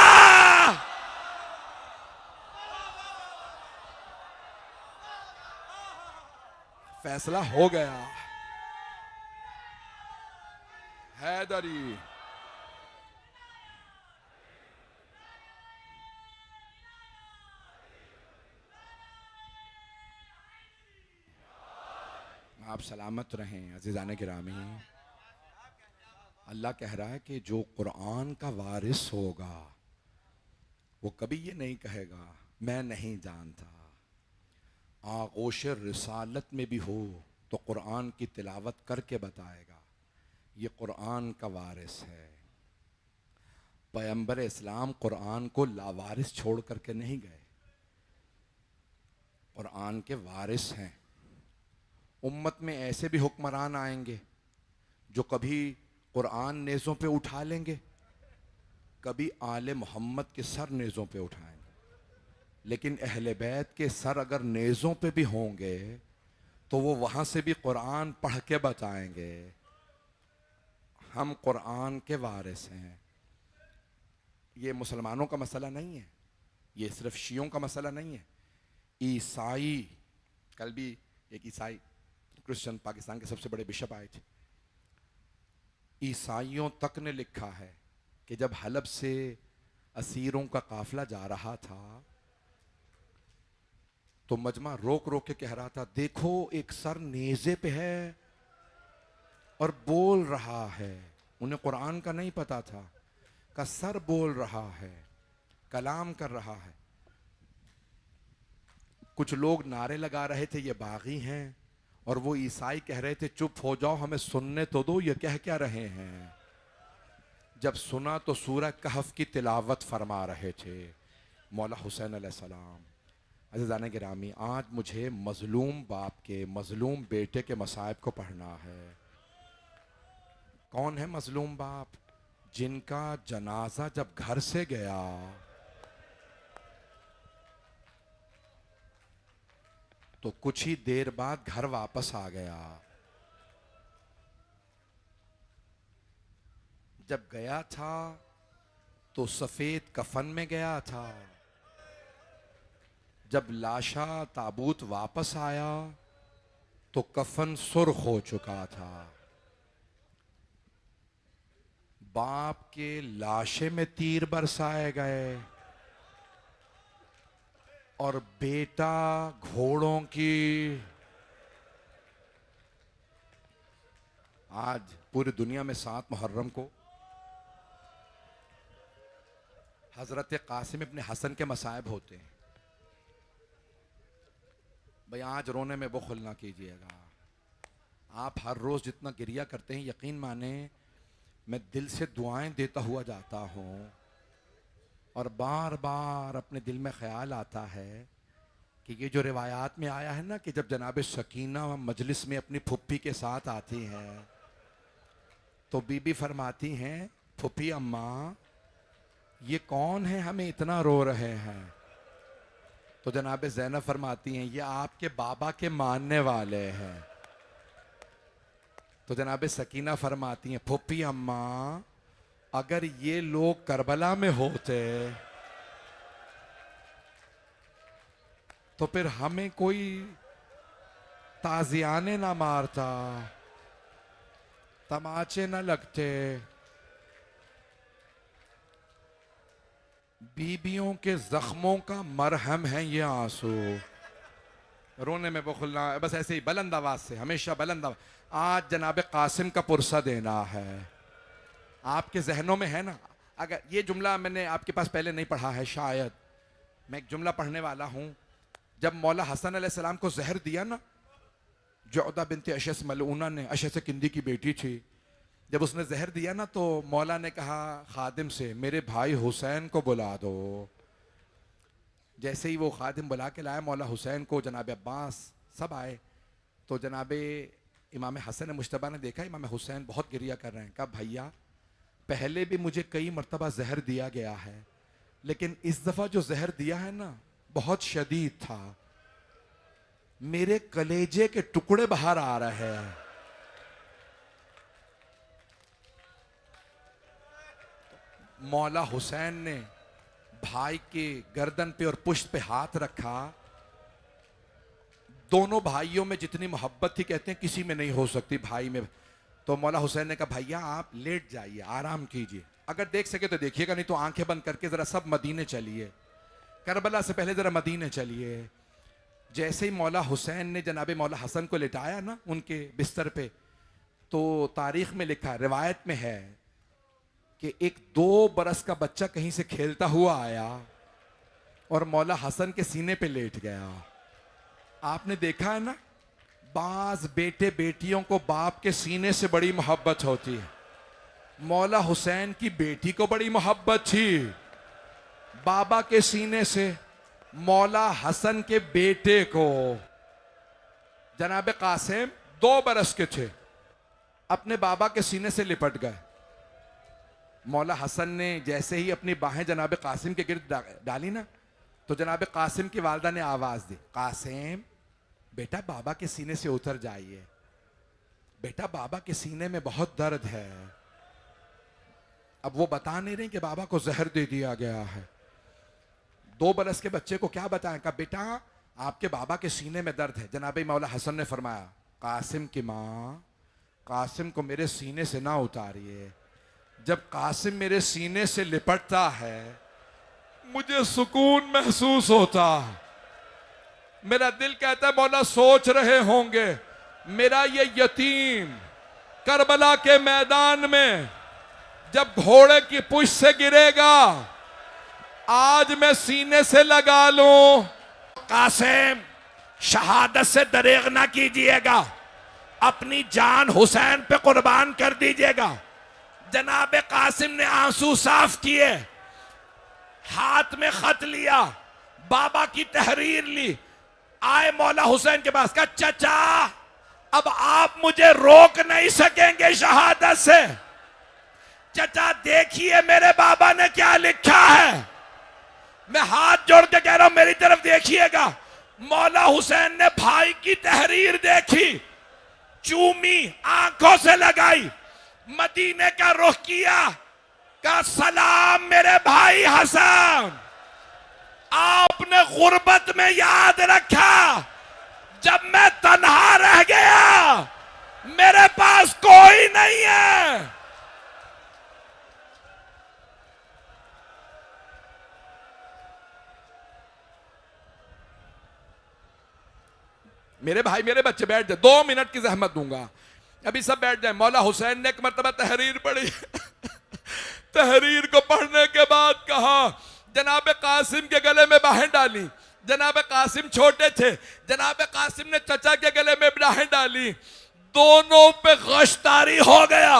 हो गया। हैदरी, आप सलामत रहें अज़ीज़ान गिरामी। अल्लाह कह रहा है कि जो कुरान का वारिस होगा वो कभी ये नहीं कहेगा मैं नहीं जानता। आगोश रिसालत में भी हो तो कुरान की तिलावत करके बताएगा ये कुरान का वारिस है। पैगंबर इस्लाम कुरान को लावारिस छोड़ करके नहीं गए, कुरान के वारिस हैं। उम्मत में ऐसे भी हुक्मरान आएंगे जो कभी कुरान नेज़ों पे उठा लेंगे, कभी आले मोहम्मद के सर नेज़ों पे उठाएंगे, लेकिन अहले बैत के सर अगर नेज़ों पे भी होंगे तो वो वहाँ से भी कुरान पढ़ के बताएंगे हम कुरान के वारिस हैं। ये मुसलमानों का मसला नहीं है, ये सिर्फ शियों का मसला नहीं है। ईसाई, कल भी एक ईसाई क्रिश्चियन पाकिस्तान के सबसे बड़े बिशप आए थे, ईसाइयों तक ने लिखा है कि जब हलब से असीरों का काफिला जा रहा था तो मजमा रोक रोक के कह रहा था देखो एक सर नेज़े पे है और बोल रहा है। उन्हें कुरान का नहीं पता था, का सर बोल रहा है, कलाम कर रहा है। कुछ लोग नारे लगा रहे थे ये बागी हैं, और वो ईसाई कह रहे थे चुप हो जाओ हमें सुनने तो दो ये कह क्या रहे हैं। जब सुना तो सूरह कहफ की तिलावत फरमा रहे थे मौला हुसैन अलैहिस्सलाम। अज़ीज़ान गिरामी, आज मुझे मजलूम बाप के मजलूम बेटे के मसाइब को पढ़ना है। कौन है मजलूम बाप? जिनका जनाजा जब घर से गया तो कुछ ही देर बाद घर वापस आ गया। जब गया था तो सफेद कफन में गया था, जब लाशा ताबूत वापस आया तो कफन सुर्ख हो चुका था। बाप के लाशे में तीर बरसाए गए और बेटा घोड़ों की। आज पूरी दुनिया में 7 मुहर्रम को हजरत कासिम इब्न हसन के मसाइब होते हैं। भाई आज रोने में बुखल ना कीजिएगा। आप हर रोज जितना गिरिया करते हैं यकीन माने मैं दिल से दुआएं देता हुआ जाता हूँ, और बार बार अपने दिल में ख्याल आता है कि ये जो रिवायात में आया है ना कि जब जनाब सकीना मजलिस में अपनी फुप्पी के साथ आती हैं तो बीबी फरमाती हैं फुप्पी अम्मा ये कौन है हमें इतना रो रहे हैं। तो जनाब ज़ैनब फरमाती हैं ये आपके बाबा के मानने वाले हैं। तो जनाब सकीना फरमाती हैं फुप्पी अम्मा अगर ये लोग करबला में होते तो फिर हमें कोई ताजियाने ना मारता, तमाचे ना लगते। बीबियों के जख्मों का मरहम है ये आंसू। रोने में बखुलना बस ऐसे ही बुलंद आवाज से, हमेशा बुलंद आवाज। आज जनाब कासिम का पुरसा देना है। आपके जहनों में है ना, अगर ये जुमला मैंने आपके पास पहले नहीं पढ़ा है शायद, मैं एक जुमला पढ़ने वाला हूं। जब मौला हसन अलैहिस्सलाम को जहर दिया ना, जौदा बिनते अशस मलऊना ने, अशस किंदी की बेटी थी, जब उसने जहर दिया ना तो मौला ने कहा खादिम से मेरे भाई हुसैन को बुला दो। जैसे ही वो खादिम बुला के लाया मौला हुसैन को, जनाब अब्बास सब आए, तो जनाब इमाम हसन मुश्तबा ने देखा इमाम हुसैन बहुत गिरिया कर रहे हैं। कहा भैया पहले भी मुझे कई मरतबा जहर दिया गया है, लेकिन इस दफ़ा जो जहर दिया है ना बहुत शदीद था, मेरे कलेजे के टुकड़े बाहर आ रहे हैं। मौला हुसैन ने भाई के गर्दन पे और पुश्त पे हाथ रखा। दोनों भाइयों में जितनी मोहब्बत थी कहते हैं किसी में नहीं हो सकती भाई में। तो मौला हुसैन ने कहा भैया आप लेट जाइए, आराम कीजिए, अगर देख सके तो देखिएगा, नहीं तो आंखें बंद करके जरा सब मदीने चलिए, करबला से पहले जरा मदीने चलिए। जैसे ही मौला हुसैन ने जनाब मौला हसन को लिटाया ना उनके बिस्तर पे, तो तारीख में लिखा, रिवायत में है कि एक 2 बरस का बच्चा कहीं से खेलता हुआ आया और मौला हसन के सीने पे लेट गया। आपने देखा है ना, बाज बेटे बेटियों को बाप के सीने से बड़ी मोहब्बत होती है। मौला हुसैन की बेटी को बड़ी मोहब्बत थी बाबा के सीने से। मौला हसन के बेटे को, जनाब कासिम 2 बरस के थे, अपने बाबा के सीने से लिपट गए। मौला हसन ने जैसे ही अपनी बाहें जनाब कासिम के गिर्द डाली ना, तो जनाब कासिम की वालदा ने आवाज दी, कासिम बेटा बाबा के सीने से उतर जाइए, बेटा बाबा के सीने में बहुत दर्द है। अब वो बता नहीं रहे कि बाबा को जहर दे दिया गया है। 2 बरस के बच्चे को क्या बताएं? कहा बेटा आपके बाबा के सीने में दर्द है। जनाब मौला हसन ने फरमाया, कासिम की माँ, कासिम को मेरे सीने से ना उतारिए। जब कासिम मेरे सीने से लिपटता है मुझे सुकून महसूस होता है। मेरा दिल कहता है मौला सोच रहे होंगे मेरा ये यतीम करबला के मैदान में जब घोड़े की पुश से गिरेगा, आज मैं सीने से लगा लूं। कासिम शहादत से दरेग ना कीजिएगा, अपनी जान हुसैन पे कुर्बान कर दीजिएगा। जनाब कासिम ने आंसू साफ किए, हाथ में खत लिया, बाबा की तहरीर ली, आए मौला हुसैन के पास, कहा चचा अब आप मुझे रोक नहीं सकेंगे शहादत से। चचा देखिए मेरे बाबा ने क्या लिखा है। मैं हाथ जोड़ के कह रहा हूं मेरी तरफ देखिएगा। मौला हुसैन ने भाई की तहरीर देखी, चूमी, आंखों से लगाई, मदीने का रुख किया, का सलाम मेरे भाई हसन, आपने गुर्बत में याद रखा जब मैं तन्हा रह गया, मेरे पास कोई नहीं है। मेरे भाई मेरे बच्चे बैठ जाए, 2 मिनट की जहमत दूंगा, अभी सब बैठ जाए। मौला हुसैन ने एक मरतबा तहरीर पढ़ी तहरीर को पढ़ने के बाद कहा, जनाब कासिम के गले में बाहें डाली। जनाब कासिम छोटे थे, जनाब कासिम ने चचा के गले में बाहें डाली, दोनों पे गश्तारी हो गया,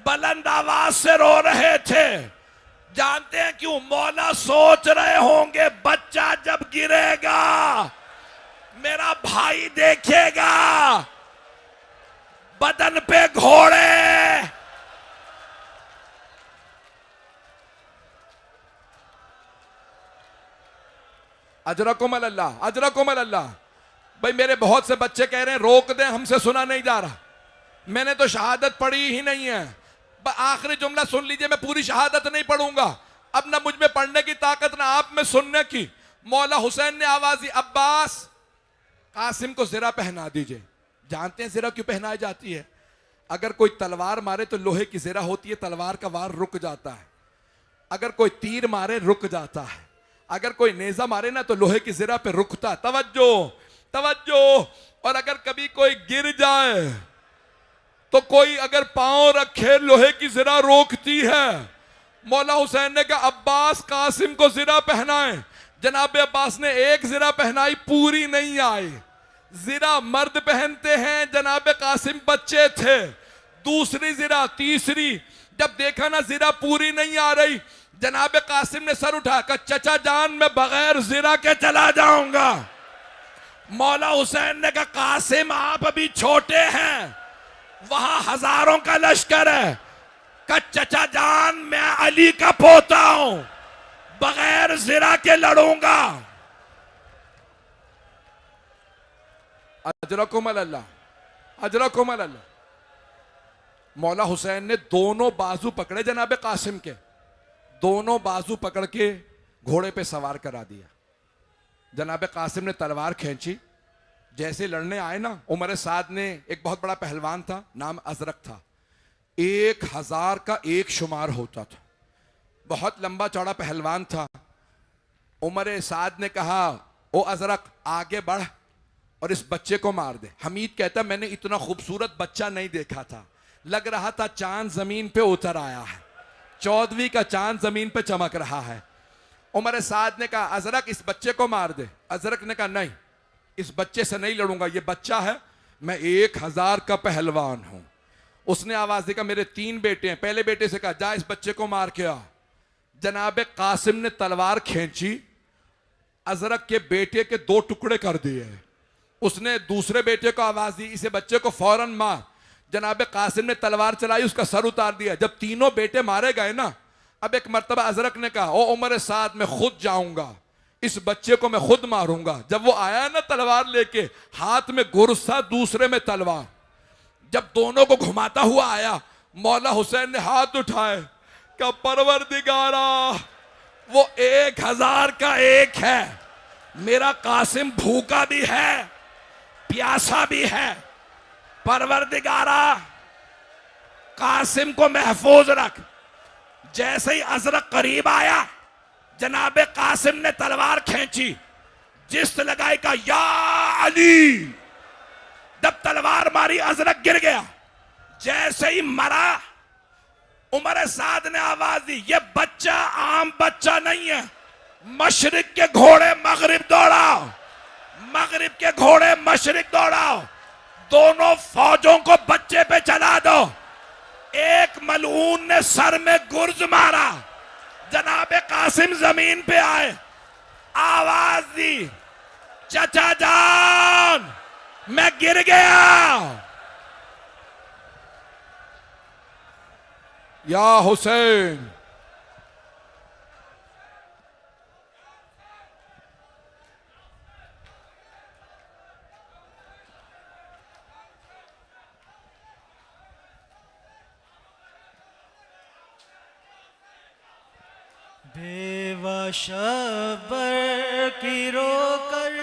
बुलंद आवाज से रो रहे थे। जानते हैं क्यों? मौला सोच रहे होंगे बच्चा जब गिरेगा मेरा भाई देखेगा बदन पे घोड़े। अजरकुम अल्लाह, अजरकुम अल्लाह। भाई मेरे बहुत से बच्चे कह रहे हैं रोक दें, हमसे सुना नहीं जा रहा। मैंने तो शहादत पढ़ी ही नहीं है। आखिरी जुमला सुन लीजिए, मैं पूरी शहादत नहीं पढ़ूंगा। अब ना मुझ में पढ़ने की ताकत ना आप में सुनने की। मौला हुसैन ने आवाज दी, अब्बास कासिम को जिरा पहना दीजिए। जानते हैं जिरा क्यों पहनाई जाती है? अगर कोई तलवार मारे तो लोहे की जिरा होती है, तलवार का वार रुक जाता है। अगर कोई तीर मारे रुक जाता है, अगर कोई नेजा मारे ना तो लोहे की जिरा पे रुकता। तवज्जो तवज्जो। और अगर कभी कोई गिर जाए तो कोई अगर पांव रखे लोहे की जिरा रोकती है। मौला हुसैन ने कहा अब्बास कासिम को जिरा पहनाए। जनाब अब्बास ने एक जिरा पहनाई, पूरी नहीं आई। जिरा मर्द पहनते हैं, जनाब कासिम बच्चे थे। दूसरी जिरा, तीसरी, जब देखा ना जिरा पूरी नहीं आ रही, जनाब कासिम ने सर उठा कर, चचा जान मैं बगैर जिरा के चला जाऊंगा। मौला हुसैन ने कहा कासिम आप अभी छोटे हैं, वहां हजारों का लश्कर है। कहा चचा जान मैं अली का पोता हूं, बगैर जिरा के लड़ूंगा। अजरकुम अल्लाह, अजरकुम अल्लाह। मौला हुसैन ने दोनों बाजू पकड़े जनाब कासिम के, दोनों बाजू पकड़ के घोड़े पे सवार करा दिया। जनाब कासिम ने तलवार खींची, जैसे लड़ने आए ना, उमर साद ने, एक बहुत बड़ा पहलवान था, नाम अजरक था, 1000 का एक शुमार होता था, बहुत लंबा चौड़ा पहलवान था। उमर साद ने कहा ओ अजरक आगे बढ़ और इस बच्चे को मार दे। हमीद कहता मैंने इतना खूबसूरत बच्चा नहीं देखा था, लग रहा था चांद जमीन पे उतर आया है, 14वीं का चांद जमीन पे चमक रहा है। उमर साद ने कहा अजरक इस बच्चे को मार दे। अजरक ने कहा नहीं, इस बच्चे से नहीं लड़ूंगा, ये बच्चा है, मैं 1000 का पहलवान हूं। उसने आवाज दी, मेरे 3 बेटे हैं। पहले बेटे से कहा जा इस बच्चे को मार के आ। जनाब कासिम ने तलवार खींची, अजरक के बेटे के 2 टुकड़े कर दिए। उसने दूसरे बेटे को आवाज दी, इसे बच्चे को फौरन मार। जनाब कासिम ने तलवार चलाई, उसका सर उतार दिया। जब तीनों बेटे मारे गए ना, अब एक मर्तबा अजरक ने कहा ओ उमर साद मैं खुद जाऊंगा, इस बच्चे को मैं खुद मारूंगा। जब वो आया ना तलवार लेके, हाथ में गुरसा दूसरे में तलवार, जब दोनों को घुमाता हुआ आया, मौला हुसैन ने हाथ उठाए, का परवरदिगारा वो 1000 का एक है, मेरा कासिम भूखा भी है प्यासा भी है, परवरदिगारा कासिम को महफूज रख। जैसे ही अजरक करीब आया, जनाब कासिम ने तलवार खींची, जिस लगाई का या अली। जब तलवार मारी अजरक गिर गया। जैसे ही मरा, उमर साद ने आवाज दी, ये बच्चा आम बच्चा नहीं है, मशरिक के घोड़े मगरिब दौड़ाओ, मगरिब के घोड़े मशरिक दौड़ाओ, दोनों फौजों को बच्चे पे चला दो। एक मलऊन ने सर में गुर्ज मारा, जनाब कासिम जमीन पे आए, आवाज दी, चचा जान मैं गिर गया। या हुसैन, बेवा शबर की रोका